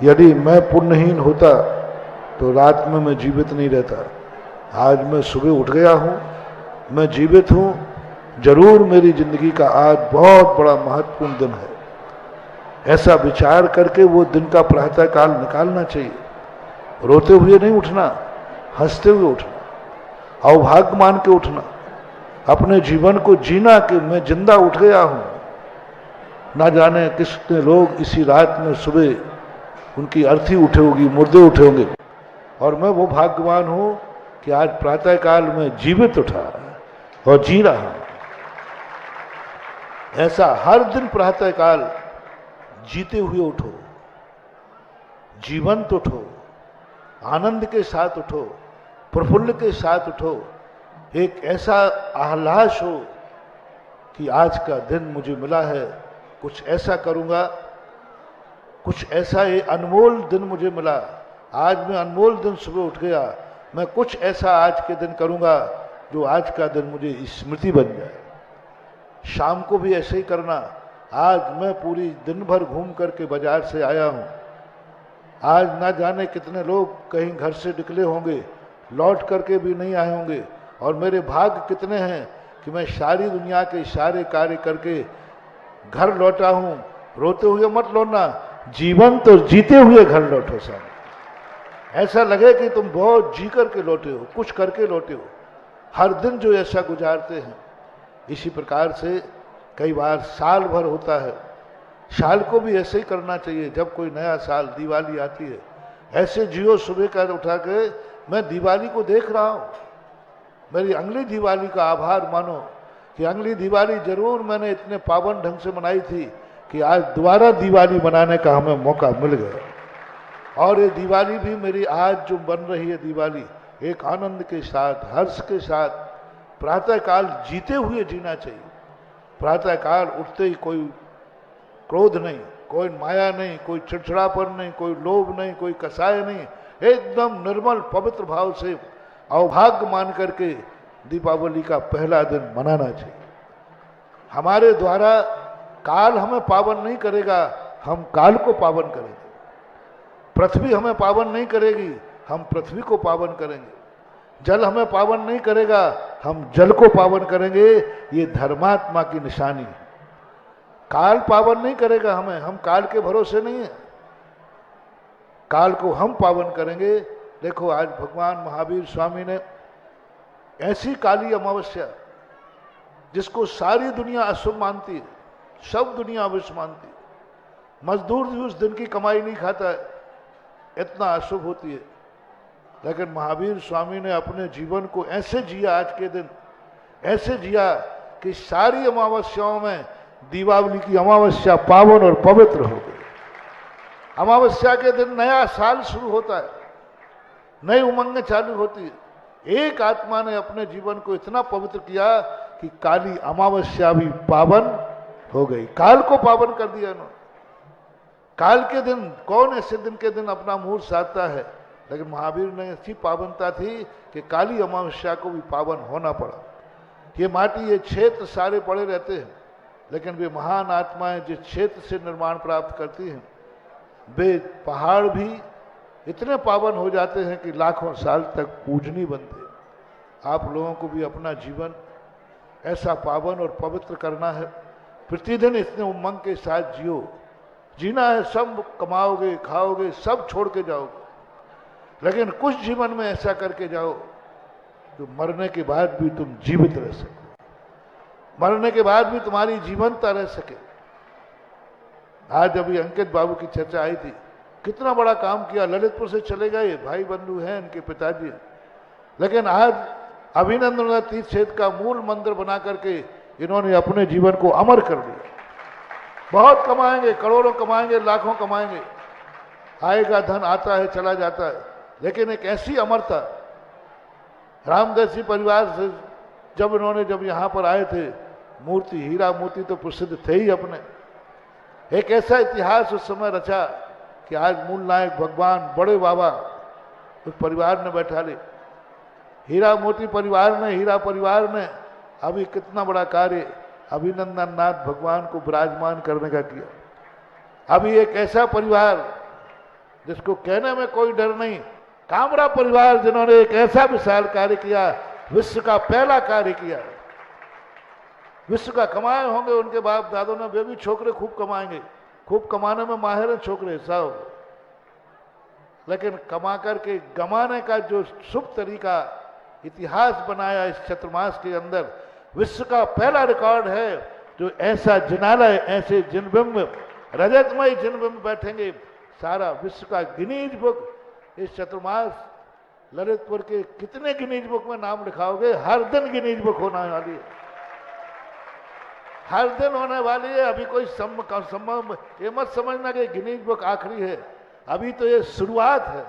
यदि मैं पुण्यहीन होता तो रात में मैं जीवित नहीं रहता। आज मैं सुबह उठ गया हूँ, मैं जीवित हूँ, जरूर मेरी जिंदगी का आज बहुत बड़ा महत्वपूर्ण दिन है। ऐसा विचार करके वो दिन का प्रातः काल निकालना चाहिए। रोते हुए नहीं उठना, हंसते हुए उठना, अवभाग्य मान के उठना, अपने जीवन को जीना कि मैं जिंदा उठ गया हूं। ना जाने कितने लोग इसी रात में सुबह उनकी अर्थी उठे होगी, मुर्दे उठे होंगे, और मैं वो भाग्यवान हूं कि आज प्रातः काल में जीवित उठा और जी रहा हूं। ऐसा हर दिन प्रातः काल जीते हुए उठो, जीवंत उठो, आनंद के साथ उठो, प्रफुल्ल के साथ उठो। एक ऐसा आह्लास हो कि आज का दिन मुझे मिला है, कुछ ऐसा करूंगा, कुछ ऐसा ये अनमोल दिन मुझे मिला। आज मैं अनमोल दिन सुबह उठ गया, मैं कुछ ऐसा आज के दिन करूंगा जो आज का दिन मुझे स्मृति बन जाए। शाम को भी ऐसे ही करना। आज मैं पूरी दिन भर घूम करके बाजार से आया हूं। आज ना जाने कितने लोग कहीं घर से निकले होंगे, लौट करके भी नहीं आए होंगे, और मेरे भाग्य कितने हैं कि मैं सारी दुनिया के सारे कार्य करके घर लौटा हूं। रोते हुए मत लौटना, जीवन तो जीते हुए घर लौटो। साहब ऐसा लगे कि तुम बहुत जी करके लौटे हो, कुछ करके लौटे हो। हर दिन जो ऐसा गुजारते हैं, इसी प्रकार से कई बार साल भर होता है, साल को भी ऐसे ही करना चाहिए। जब कोई नया साल दिवाली आती है, ऐसे जियो सुबह का उठा के मैं दिवाली को देख रहा हूँ। मेरी अगली दिवाली का आभार मानो कि अगली दिवाली जरूर मैंने इतने पावन ढंग से मनाई थी कि आज दोबारा दिवाली मनाने का हमें मौका मिल गया। और ये दिवाली भी मेरी आज जो बन रही है दिवाली, एक आनंद के साथ, हर्ष के साथ प्रातःकाल जीते हुए जीना चाहिए। प्रातःकाल उठते ही कोई क्रोध नहीं, कोई माया नहीं, कोई चिड़चिड़ापन नहीं, कोई लोभ नहीं, कोई कसाय नहीं, एकदम निर्मल पवित्र भाव से अवभाग्य मान करके दीपावली का पहला दिन मनाना चाहिए। हमारे द्वारा काल हमें पावन नहीं करेगा, हम काल को पावन करेंगे। पृथ्वी हमें पावन नहीं करेगी, हम पृथ्वी को पावन करेंगे। जल हमें पावन नहीं करेगा, हम जल को पावन करेंगे। ये धर्मात्मा की निशानी है। काल पावन नहीं करेगा हमें, हम काल के भरोसे नहीं है, काल को हम पावन करेंगे। देखो आज भगवान महावीर स्वामी ने ऐसी काली अमावस्या, जिसको सारी दुनिया अशुभ मानती है, सब दुनिया अवश्य मानती है, मजदूर भी उस दिन की कमाई नहीं खाता है, इतना अशुभ होती है। लेकिन महावीर स्वामी ने अपने जीवन को ऐसे जिया, आज के दिन ऐसे जिया कि सारी अमावस्याओं में दीपावली की अमावस्या पावन और पवित्र हो गई। अमावस्या के दिन नया साल शुरू होता है, नई उमंगें चालू होती है। एक आत्मा ने अपने जीवन को इतना पवित्र किया कि काली अमावस्या भी पावन हो गई, काल को पावन कर दिया इन्होंने। काल के दिन, कौन ऐसे दिन के दिन अपना मुहूर्त साधता है, लेकिन महावीर ने ऐसी पावनता थी कि काली अमावस्या को भी पावन होना पड़ा। ये माटी, ये क्षेत्र सारे पड़े रहते हैं, लेकिन वे महान आत्माएं जिस क्षेत्र से निर्माण प्राप्त करती हैं, वे पहाड़ भी इतने पावन हो जाते हैं कि लाखों साल तक पूजनीय बनते हैं। आप लोगों को भी अपना जीवन ऐसा पावन और पवित्र करना है। प्रतिदिन इतने उमंग के साथ जियो, जीना है, सब कमाओगे, खाओगे, सब छोड़ के जाओगे, लेकिन कुछ जीवन में ऐसा करके जाओ तो मरने के बाद भी तुम जीवित रह सको, मरने के बाद भी तुम्हारी जीवंतता रह सके। आज अभी अंकित बाबू की चर्चा आई थी, कितना बड़ा काम किया, ललितपुर से चले गए, भाई बंधु हैं इनके पिताजी, लेकिन आज अभिनंदन तीर्थ क्षेत्र का मूल मंदिर बना करके इन्होंने अपने जीवन को अमर कर दिया। बहुत कमाएंगे, करोड़ों कमाएंगे, लाखों कमाएंगे, आएगा धन, आता है चला जाता है, लेकिन एक ऐसी अमरता। रामदास जी परिवार से जब यहाँ पर आए थे, मूर्ति, हीरा मोती तो प्रसिद्ध थे ही अपने। एक ऐसा इतिहास उस समय रचा कि आज मूल नायक भगवान बड़े बाबा उस परिवार ने बैठा ले। हीरा मोती परिवार ने, हीरा परिवार ने अभी कितना बड़ा कार्य अभिनंदन नाथ भगवान को विराजमान करने का किया। अभी एक ऐसा परिवार जिसको कहने में कोई डर नहीं, कामरा परिवार जिन्होंने एक ऐसा विशाल कार्य किया, विश्व का पहला कार्य किया, विश्व का कमाए होंगे उनके बाप दादों ने, वे भी छोकरे खूब कमाएंगे, खूब कमाने में माहिर हैं छोकरे सब, लेकिन कमा करके गमाने का जो शुभ तरीका इतिहास बनाया इस चतुर्मास के अंदर, विश्व का पहला रिकॉर्ड है। जो ऐसा जिनालय, ऐसे जिनबिंब, रजतमय जिनबिंब बैठेंगे, सारा विश्व का गिनीज बुक इस चतुर्मास ललितपुर के कितने गिनीज बुक में नाम लिखाओगे? हर दिन गिनीज बुक होने वाली है, हर दिन होने वाली है। अभी कोई संभव ये मत समझना कि गिनीज बुक आखिरी है, अभी तो ये शुरुआत है।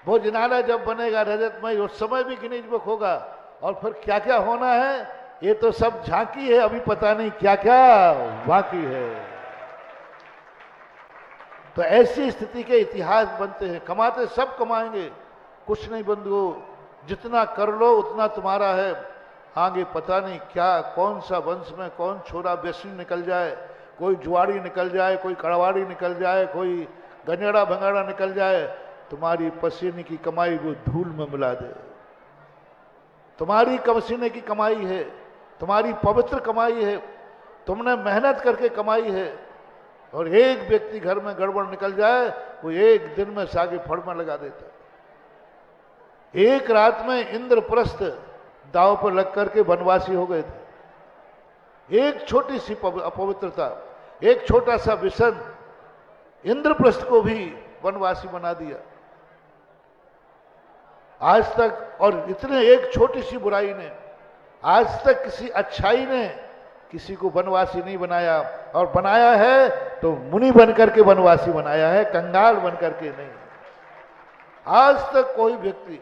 वो जिनालय जब बनेगा रजतमय, उस समय भी गिनीज बुक होगा। और फिर क्या क्या होना है ये तो सब झांकी है, अभी पता नहीं क्या क्या बाकी है। तो ऐसी स्थिति के इतिहास बनते हैं। कमाते सब कमाएंगे, कुछ नहीं बंधुओं, जितना कर लो उतना तुम्हारा है। आगे पता नहीं क्या, कौन सा वंश में कौन छोरा व्यसनी निकल जाए, कोई जुआड़ी निकल जाए, कोई कड़वाड़ी निकल जाए, कोई गंजड़ा भंगाड़ा निकल जाए, तुम्हारी पसीने की कमाई वो धूल में मिला दे। तुम्हारी पसीने की कमाई है, तुम्हारी पवित्र कमाई है, तुमने मेहनत करके कमाई है। और एक व्यक्ति घर में गड़बड़ निकल जाए, वो एक दिन में सागे फड़ में लगा देता है। एक रात में इंद्रप्रस्थ दाव पर लग करके वनवासी हो गए थे। एक छोटी सी अपवित्रता, एक छोटा सा व्यसन इंद्रप्रस्थ को भी वनवासी बना दिया। आज तक, और इतने एक छोटी सी बुराई ने आज तक किसी अच्छाई ने किसी को वनवासी नहीं बनाया, और बनाया है तो मुनि बनकर के वनवासी बनाया है, कंगाल बनकर के नहीं। आज तक कोई व्यक्ति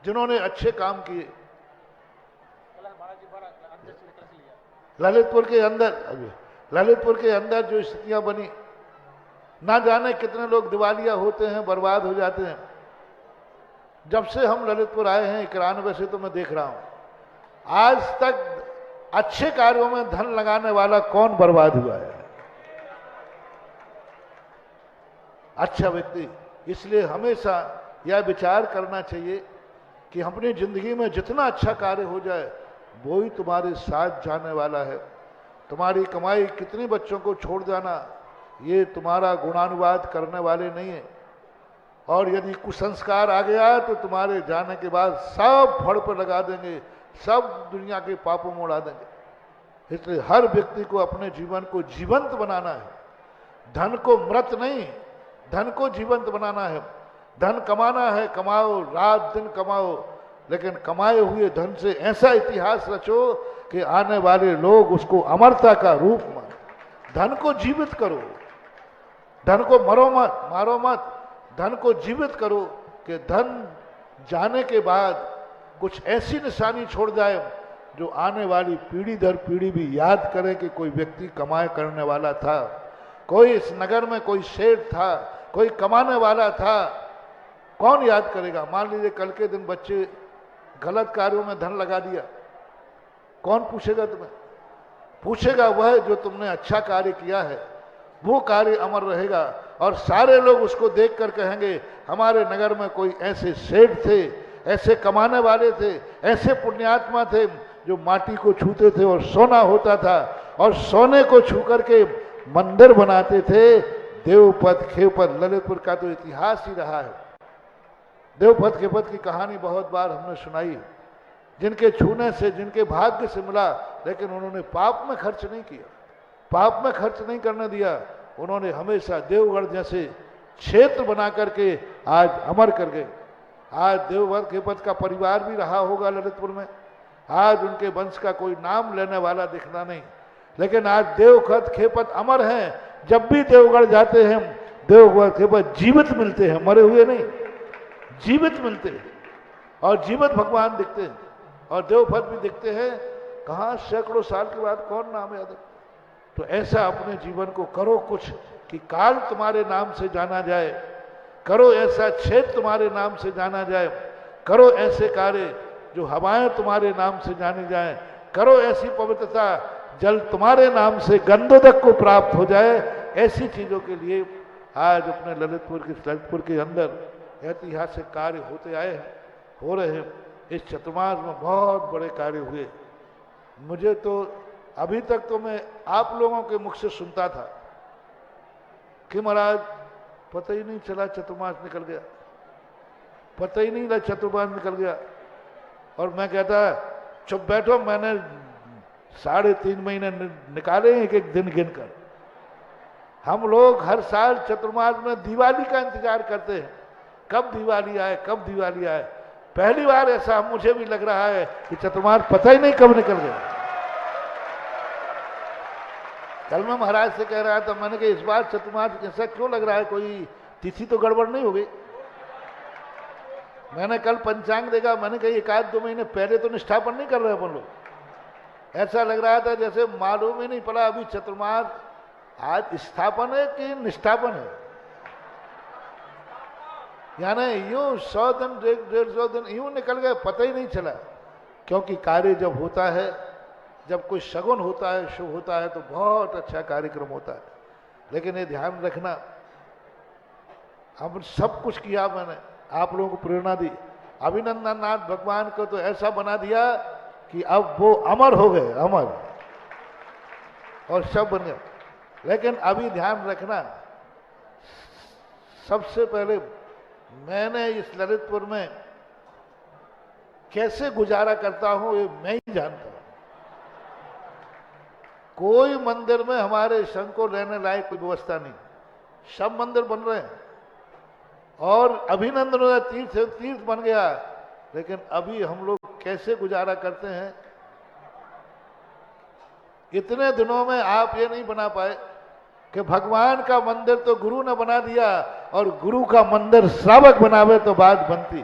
जिन्होंने अच्छे काम किए ललितपुर के अंदर जो स्थितियां बनी, ना जाने कितने लोग दिवालिया होते हैं, बर्बाद हो जाते हैं। जब से हम ललितपुर आए हैं 91 से, तो मैं देख रहा हूं आज तक अच्छे कार्यों में धन लगाने वाला कौन बर्बाद हुआ है? अच्छा व्यक्ति। इसलिए हमेशा यह विचार करना चाहिए कि अपनी जिंदगी में जितना अच्छा कार्य हो जाए वो ही तुम्हारे साथ जाने वाला है। तुम्हारी कमाई कितने बच्चों को छोड़ जाना, ये तुम्हारा गुणानुवाद करने वाले नहीं है। और यदि कुसंस्कार आ गया तो तुम्हारे जाने के बाद सब फड़ पर लगा देंगे, सब दुनिया के पापों में उड़ा देंगे। इसलिए हर व्यक्ति को अपने जीवन को जीवंत बनाना है, धन को मृत नहीं, धन को जीवंत बनाना है। धन कमाना है, कमाओ, रात दिन कमाओ, लेकिन कमाए हुए धन से ऐसा इतिहास रचो कि आने वाले लोग उसको अमरता का रूप माने। धन को जीवित करो, धन को मारो मत, धन को जीवित करो कि धन जाने के बाद कुछ ऐसी निशानी छोड़ जाए जो आने वाली पीढ़ी दर पीढ़ी भी याद करे कि कोई व्यक्ति कमाए करने वाला था, कोई इस नगर में कोई सेठ था, कोई कमाने वाला था। कौन याद करेगा? मान लीजिए कल के दिन बच्चे गलत कार्यों में धन लगा दिया, कौन पूछेगा तुम्हें? पूछेगा वह जो तुमने अच्छा कार्य किया है, वो कार्य अमर रहेगा। और सारे लोग उसको देखकर कहेंगे हमारे नगर में कोई ऐसे सेठ थे, ऐसे कमाने वाले थे, ऐसे पुण्यात्मा थे जो माटी को छूते थे और सोना होता था, और सोने को छू करके मंदिर बनाते थे। देवपथ खेपथ ललितपुर का तो इतिहास ही रहा है। देवपथ खेपथ की कहानी बहुत बार हमने सुनाई, जिनके छूने से, जिनके भाग्य से मिला, लेकिन उन्होंने पाप में खर्च नहीं किया, पाप में खर्च नहीं करने दिया। उन्होंने हमेशा देवगढ़ जैसे क्षेत्र बना करके आज अमर कर गए। आज देवपथ खेपथ का परिवार भी रहा होगा ललितपुर में, आज उनके वंश का कोई नाम लेने वाला दिखना नहीं, लेकिन आज देवपथ खेपथ अमर हैं। जब भी देवगढ़ जाते हैं देवपथ खेपथ जीवित मिलते हैं, मरे हुए नहीं, जीवित मिलते हैं, और जीवित भगवान दिखते हैं, और देवपथ भी दिखते हैं। कहाँ सैकड़ों साल के बाद कौन नाम याद है? तो ऐसा अपने जीवन को करो कुछ कि काल तुम्हारे नाम से जाना जाए, करो ऐसा क्षेत्र तुम्हारे नाम से जाना जाए, करो ऐसे कार्य जो हवाएं तुम्हारे नाम से जानी जाए, करो ऐसी पवित्रता जल तुम्हारे नाम से गंधोदक को प्राप्त हो जाए। ऐसी चीजों के लिए आज अपने ललितपुर के अंदर ऐतिहासिक कार्य होते आए हैं, हो रहे हैं। इस चतुर्मास में बहुत बड़े कार्य हुए। मुझे तो अभी तक तो मैं आप लोगों के मुख से सुनता था कि महाराज पता ही नहीं चला चतुर्मास निकल गया, पता ही नहीं लगा चतुर्मास निकल गया। और मैं कहता चुप बैठो, मैंने 3.5 महीने निकाले एक एक दिन गिनकर। हम लोग हर साल चतुर्मास में दिवाली का इंतजार करते हैं, कब दिवाली आए, कब दिवाली आए। पहली बार ऐसा मुझे भी लग रहा है कि चतुर्मास पता ही नहीं कब निकल गया। कल मैं महाराज से कह रहा था, मैंने कहा इस बार चतुर्मास ऐसा क्यों लग रहा है, कोई तिथि तो गड़बड़ नहीं हो गई। मैंने कल पंचांग देखा, मैंने कहा 1-2 महीने पहले तो निष्ठापन नहीं कर रहे अपन लोग। ऐसा लग रहा था जैसे मालूम ही नहीं पड़ा अभी चतुर्मास आज स्थापन है कि निष्ठापन है। यानी यूं 100 दिन 150 दिन यूं निकल गए, पता ही नहीं चला। क्योंकि कार्य जब होता है, जब कोई शगुन होता है, शुभ होता है, तो बहुत अच्छा कार्यक्रम होता है। लेकिन ये ध्यान रखना, हम सब कुछ किया, मैंने आप लोगों को प्रेरणा दी। अभिनंदननाथ भगवान को तो ऐसा बना दिया कि अब वो अमर हो गए, अमर, और सब बन गए। लेकिन अभी ध्यान रखना, सबसे पहले मैंने इस ललितपुर में कैसे गुजारा करता हूं ये मैं ही जानता हूं। कोई मंदिर में हमारे संघ को रहने लायक कोई व्यवस्था नहीं, सब मंदिर बन रहे हैं और अभिनंदन तीर्थ बन गया। लेकिन अभी हम लोग कैसे गुजारा करते हैं, इतने दिनों में आप ये नहीं बना पाए कि भगवान का मंदिर तो गुरु ने बना दिया और गुरु का मंदिर श्रावक बनावे तो बात बनती।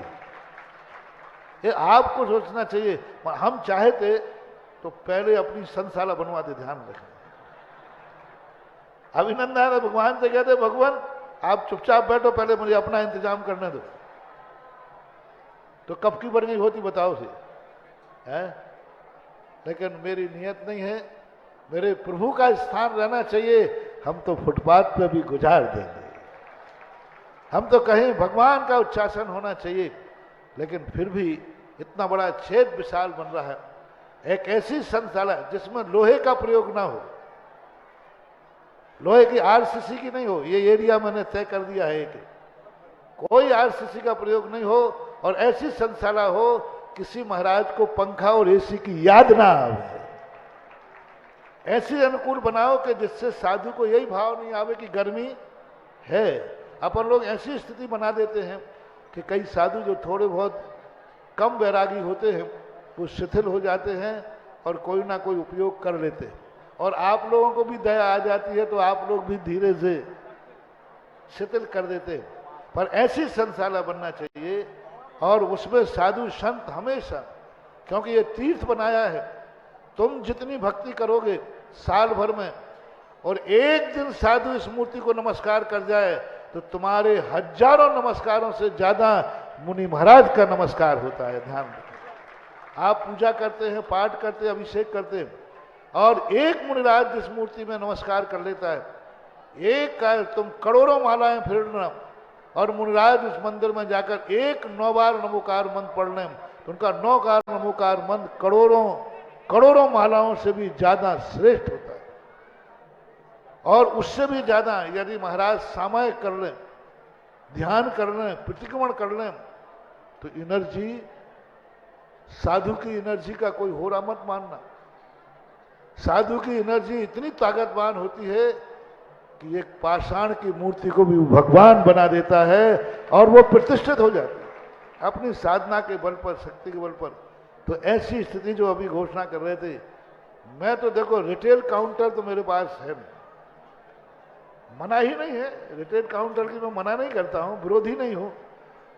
ये आपको सोचना चाहिए। हम चाहे थे तो पहले अपनी संशाला बनवा दे, ध्यान रखें। अभिनंदन भगवान से कहते भगवान आप चुपचाप बैठो, पहले मुझे अपना इंतजाम करने दो। तो कब की बन गई होती बताओ से, है? लेकिन मेरी नियत नहीं है, मेरे प्रभु का स्थान रहना चाहिए। हम तो फुटपाथ पे भी गुजार देंगे, हम तो कहीं भगवान का उच्चासन होना चाहिए। लेकिन फिर भी इतना बड़ा छेद विशाल बन रहा है, एक ऐसी संशाला जिसमें लोहे का प्रयोग ना हो, लोहे की आरसीसी की नहीं हो। ये एरिया मैंने तय कर दिया है कि कोई आरसीसी का प्रयोग नहीं हो, और ऐसी संशाला हो किसी महाराज को पंखा और एसी की याद ना आवे। ऐसी अनुकूल बनाओ कि जिससे साधु को यही भाव नहीं आवे कि गर्मी है। अपन लोग ऐसी स्थिति बना देते हैं कि कई साधु जो थोड़े बहुत कम वैरागी होते हैं वो शिथिल हो जाते हैं और कोई ना कोई उपयोग कर लेते हैं, और आप लोगों को भी दया आ जाती है तो आप लोग भी धीरे से शिथिल कर देते हैं। पर ऐसी संशाला बनना चाहिए और उसमें साधु संत हमेशा, क्योंकि ये तीर्थ बनाया है। तुम जितनी भक्ति करोगे साल भर में, और एक दिन साधु इस मूर्ति को नमस्कार कर जाए तो तुम्हारे हजारों नमस्कारों से ज्यादा मुनि महाराज का नमस्कार होता है। ध्यान रखें, आप पूजा करते हैं, पाठ करते हैं, अभिषेक करते हैं, और एक मुनिराज जिस मूर्ति में नमस्कार कर लेता है, एक का तुम करोड़ों मालाएं फेरना, और मुनिराज उस मंदिर में जाकर एक 9 बार नमोकार मंत्र पढ़ लें तो उनका 9 बार नमोकार मंत्र करोड़ों मालाओं से भी ज्यादा श्रेष्ठ होता है। और उससे भी ज्यादा यदि महाराज सामायिक कर लें, ध्यान कर लें, प्रतिक्रमण कर लें, तो एनर्जी, साधु की एनर्जी का कोई होरा मत मानना। साधु की एनर्जी इतनी ताकतवान होती है कि एक पाषाण की मूर्ति को भी भगवान बना देता है और वो प्रतिष्ठित हो जाती है अपनी साधना के बल पर, शक्ति के बल पर। तो ऐसी स्थिति जो अभी घोषणा कर रहे थे, मैं तो देखो रिटेल काउंटर तो मेरे पास है नहीं, मना ही नहीं है, रिटेल काउंटर की मैं मना नहीं करता हूं, विरोधी नहीं हूं।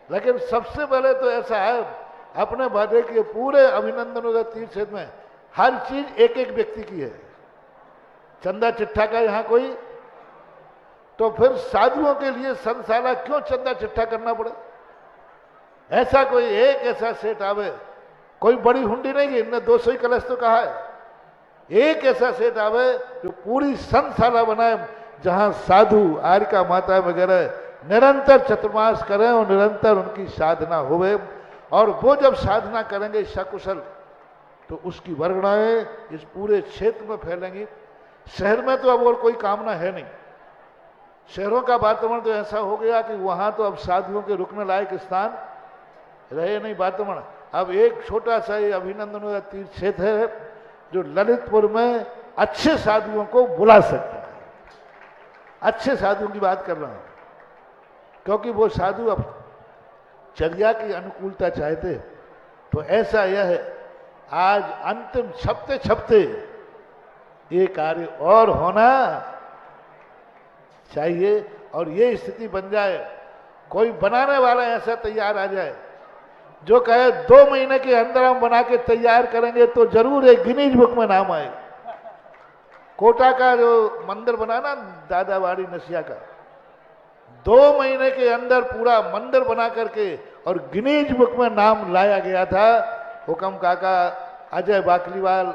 लेकिन सबसे पहले तो ऐसा है, अपने वादे के पूरे अभिनंदन तीर्थ क्षेत्र में हर चीज एक एक व्यक्ति की है, चंदा चिट्ठा का यहां कोई, तो फिर साधुओं के लिए संशाला क्यों चंदा चिट्ठा करना पड़े? ऐसा कोई एक ऐसा सेठ आवे, कोई बड़ी हुंडी नहीं की, इनने 200 ही कलश तो कहा है, एक ऐसा सेठ आवे जो पूरी संशाला बनाए, जहां साधु आर्यका माता वगैरह निरंतर चतुर्मास करें और निरंतर उनकी साधना होवे, और वो जब साधना करेंगे सकुशल तो उसकी वर्गणाएं इस पूरे क्षेत्र में फैलेंगी। शहर में तो अब और कोई कामना है नहीं, शहरों का वातावरण तो ऐसा हो गया कि वहां तो अब साधुओं के रुकने लायक स्थान रहे नहीं वातावरण। अब एक छोटा सा ये अभिनंदन तीर्थ क्षेत्र है जो ललितपुर में अच्छे साधुओं को बुला सकता है, अच्छे साधुओं की बात कर रहा हूं, क्योंकि वो साधु अब चर्या की अनुकूलता चाहते। तो ऐसा यह है, आज अंतिम छपते छपते ये कार्य और होना चाहिए, और ये स्थिति बन जाए, कोई बनाने वाला ऐसा तैयार आ जाए जो कहे 2 महीने के अंदर हम बना के तैयार करेंगे तो जरूर एक गिनीज बुक में नाम आए। कोटा का जो मंदिर बना ना दादावाड़ी नसिया का, 2 महीने के अंदर पूरा मंदिर बना करके और गिनीज बुक में नाम लाया गया था। हुकम काका, अजय बाकलीवाल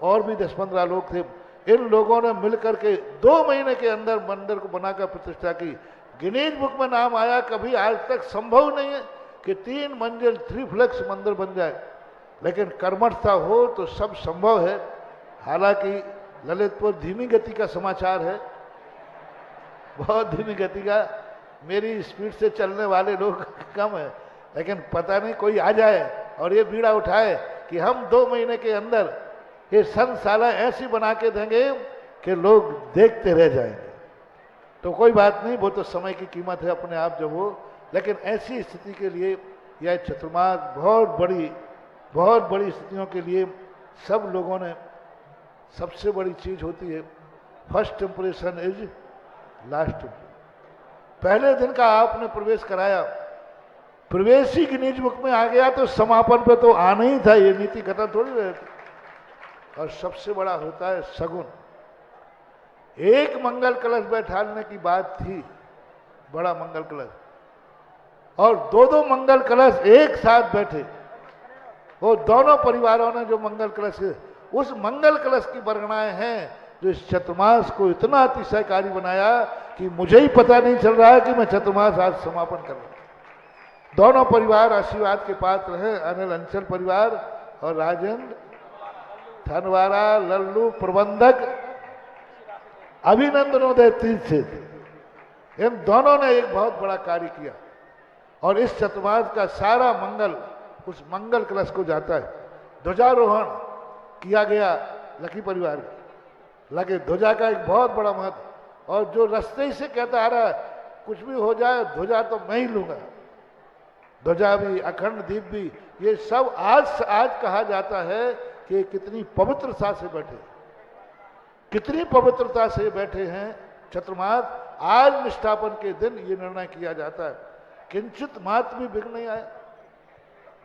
और भी 10-15 लोग थे, इन लोगों ने मिलकर के 2 महीने के अंदर मंदिर को बनाकर प्रतिष्ठा की, गिनीज बुक में नाम आया। कभी आज तक संभव नहीं है कि 3 मंजिल 3 फ्लेक्स मंदिर बन जाए, लेकिन कर्मठता हो तो सब संभव है। हालांकि ललितपुर धीमी गति का समाचार है, बहुत धीमी गति का, मेरी स्पीड से चलने वाले लोग कम है, लेकिन पता नहीं कोई आ जाए और ये बीड़ा उठाए कि हम 2 महीने के अंदर ये संशाला ऐसी बना के देंगे कि लोग देखते रह जाएंगे। तो कोई बात नहीं, वो तो समय की कीमत है अपने आप जब हो, लेकिन ऐसी स्थिति के लिए यह चतुर्मास बहुत बड़ी स्थितियों के लिए सब लोगों ने, सबसे बड़ी चीज होती है फर्स्ट इंप्रेशन इज लास्ट। पहले दिन का आपने प्रवेश कराया, प्रवेश ही गिनीज बुक में आ गया तो समापन पे तो आना ही था, ये नीति खत्म थोड़ी रहती। और सबसे बड़ा होता है सगुन। एक मंगल कलश बैठाने की बात थी, बड़ा मंगल कलश, और 2-2 मंगल कलश एक साथ बैठे, वो दोनों परिवारों ने जो मंगल कलश, उस मंगल कलश की वर्गणाएं हैं जो इस चतुर्मास को इतना अतिशयकारी बनाया कि मुझे ही पता नहीं चल रहा है कि मैं चतुर्मास आज समापन कर रहा हूं। दोनों परिवार आशीर्वाद के पात्र हैं, अनिल अंचल परिवार और राजेंद्र थनवारा लल्लू प्रबंधक अभिनंदनोदय तीर्थ से, इन दोनों ने एक बहुत बड़ा कार्य किया, और इस चतुर्मास का सारा मंगल उस मंगल कलश को जाता है। ध्वजारोहण किया गया लकी परिवार का, लगे ध्वजा का एक बहुत बड़ा महत्व, और जो रास्ते से कहता आ रहा है कुछ भी हो जाए ध्वजा तो मैं ही लूंगा, ध्वजा भी अखंड दीप भी, ये सब आज कहा जाता है कि कितनी पवित्रता से बैठे, कितनी पवित्रता से बैठे हैं चतुर्मास। आज निष्ठापन के दिन ये निर्णय किया जाता है, किंचित मात्र भी विघ्न नहीं आए।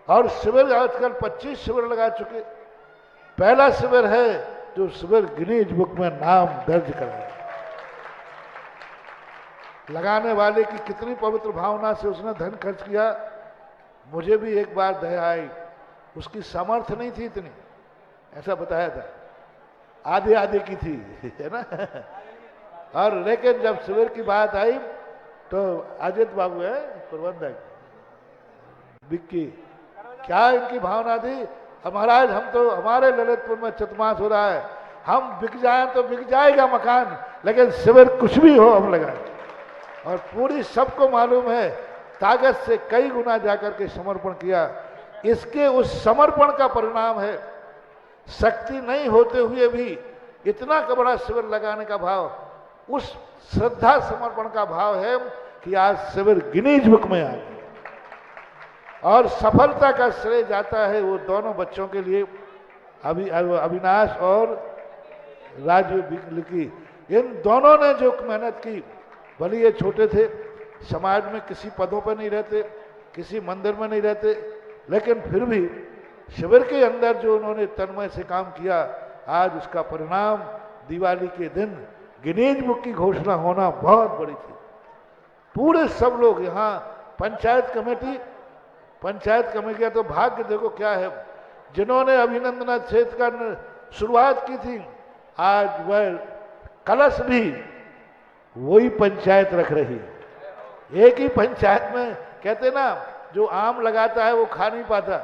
और शिविर आजकल 25 शिविर लगा चुके, पहला शिविर है जो शिविर गिनीज बुक में नाम दर्ज कर लगाने वाले की कितनी पवित्र भावना से उसने धन खर्च किया। मुझे भी एक बार दया आई, उसकी सामर्थ्य नहीं थी इतनी, ऐसा बताया था, आधे आधे की थी, है ना। और लेकिन जब शिविर की बात आई तो अजित बाबू है प्रबंधक, बिक्की, क्या इनकी भावना थी, महाराज हम तो, हमारे ललितपुर में चतुर्मास हो रहा है, हम बिक जाए तो बिक जाएगा मकान, लेकिन शिविर कुछ भी हो हम लगाए। और पूरी सबको मालूम है ताकत से कई गुना जाकर के समर्पण किया। इसके उस समर्पण का परिणाम है, शक्ति नहीं होते हुए भी इतना बड़ा शिविर लगाने का भाव, उस श्रद्धा समर्पण का भाव है कि आज शिविर गिनीज बुक में आ गया। और सफलता का श्रेय जाता है वो दोनों बच्चों के लिए, अविनाश और राजू बिकली, इन दोनों ने जो मेहनत की, भले ये छोटे थे, समाज में किसी पदों पर नहीं रहते, किसी मंदिर में नहीं रहते, लेकिन फिर भी शिविर के अंदर जो उन्होंने तन्मय से काम किया, आज उसका परिणाम दिवाली के दिन गिनीज बुक की घोषणा होना बहुत बड़ी थी। पूरे सब लोग यहाँ, पंचायत कमेटी का तो भाग्य देखो क्या है, जिन्होंने अभिनंदना क्षेत्र का शुरुआत की थी, आज वह कलश भी वही पंचायत रख रही है। एक ही पंचायत में कहते ना, जो आम लगाता है वो खा नहीं पाता,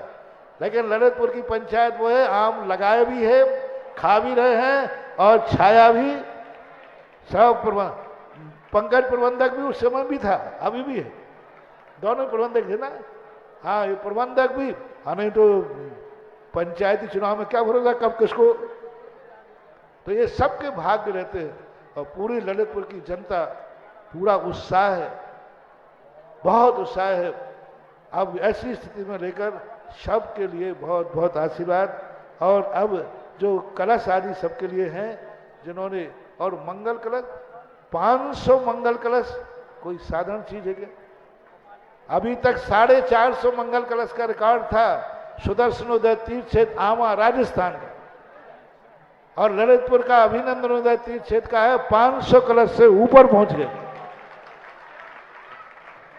लेकिन ललितपुर की पंचायत वो है, आम लगाए भी है, खा भी रहे हैं और छाया भी। सब पंकज प्रबंधक भी उस समय भी था, अभी भी है, दोनों प्रबंधक थे ना। हाँ, ये प्रबंधक भी। हाँ, नहीं तो पंचायती चुनाव में क्या भरोसा कब किसको। तो ये सबके भाग्य रहते हैं और पूरी ललितपुर की जनता पूरा उत्साह है, बहुत उत्साह है। अब ऐसी स्थिति में लेकर सबके लिए बहुत बहुत आशीर्वाद। और अब जो कलश आदि सबके लिए हैं जिन्होंने, और मंगल कलश 500 मंगल कलश कोई साधारण चीज है क्या? अभी तक 450 मंगल कलश का रिकॉर्ड था सुदर्शनोदय तीर्थ क्षेत्र आमा राजस्थान का, और ललितपुर का अभिनंदनोदय तीर्थ क्षेत्र का है 500 कलश से ऊपर पहुंच गए।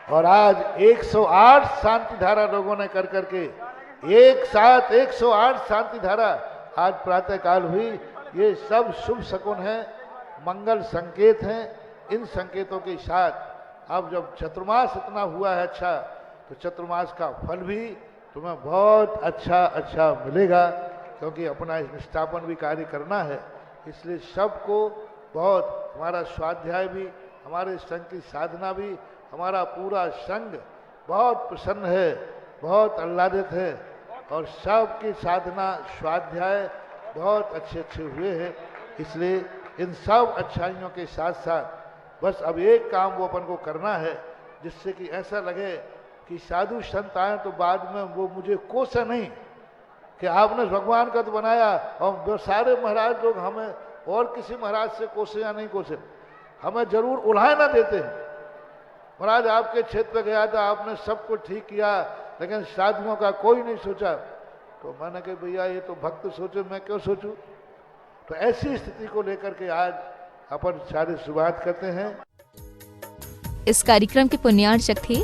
और आज 108 शांति धारा लोगों ने कर करके एक साथ 108 शांति धारा आज प्रातः काल हुई। ये सब शुभ शकुन है, मंगल संकेत हैं। इन संकेतों के साथ अब जब चतुर्मास इतना हुआ है अच्छा, तो चतुर्मास का फल भी तुम्हें बहुत अच्छा मिलेगा, क्योंकि अपना निष्ठापन भी कार्य करना है। इसलिए सबको बहुत, हमारा स्वाध्याय भी, हमारे संघ की साधना भी, हमारा पूरा संघ बहुत प्रसन्न है, बहुत आह्लादित है, और सबकी साधना स्वाध्याय बहुत अच्छे हुए हैं। इसलिए इन सब अच्छाइयों के साथ साथ बस अब एक काम वो अपन को करना है, जिससे कि ऐसा लगे कि साधु संत आए तो बाद में वो मुझे कोसे नहीं कि आपने भगवान का तो बनाया और सारे महाराज लोग हमें और किसी महाराज से कोसे या नहीं कोसे, हमें जरूर उल्हाए ना देते हैं। महाराज आपके क्षेत्र में गया था, आपने सब कुछ ठीक किया, लेकिन साधुओं का कोई नहीं सोचा। तो मैंने कहा भैया ये तो भक्त सोचे, मैं क्यों सोचूं। तो ऐसी स्थिति को लेकर के आज अपन सारी शुरुआत करते हैं। इस कार्यक्रम के पुण्यार्चक थे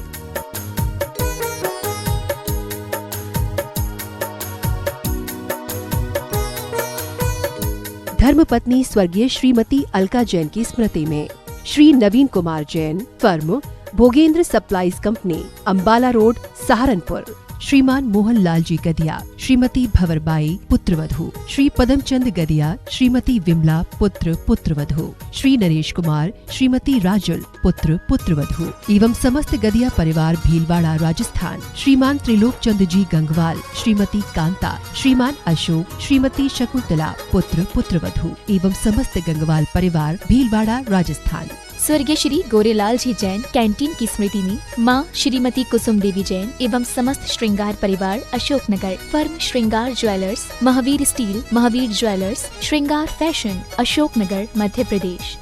धर्मपत्नी स्वर्गीय श्रीमती अलका जैन की स्मृति में Shri Naveen Kumar Jain, firm Bhogendra supplies company, Ambala road, Saharanpur. Shriman Mohan Lal ji Gadia, Shrimati भंवरबाई पुत्रवधू, Shri Padamchand Gadia, Shrimati Vimla पुत्र पुत्रवधू, श्री नरेश कुमार, श्रीमती राजुल पुत्र पुत्रवधू एवं समस्त गदिया परिवार भीलवाड़ा राजस्थान। श्रीमान त्रिलोक चंद जी गंगवाल, श्रीमती कांता, श्रीमान अशोक, श्रीमती शकुंतला पुत्र पुत्रवधू एवं समस्त गंगवाल परिवार भीलवाड़ा राजस्थान। स्वर्गीय श्री गोरेलाल जी जैन कैंटीन की स्मृति में मां श्रीमती कुसुम देवी जैन एवं समस्त श्रृंगार परिवार अशोकनगर। फर्म श्रृंगार jewellers, Mahavir steel, Mahavir jewellers, श्रृंगार फैशन, अशोकनगर, मध्य प्रदेश।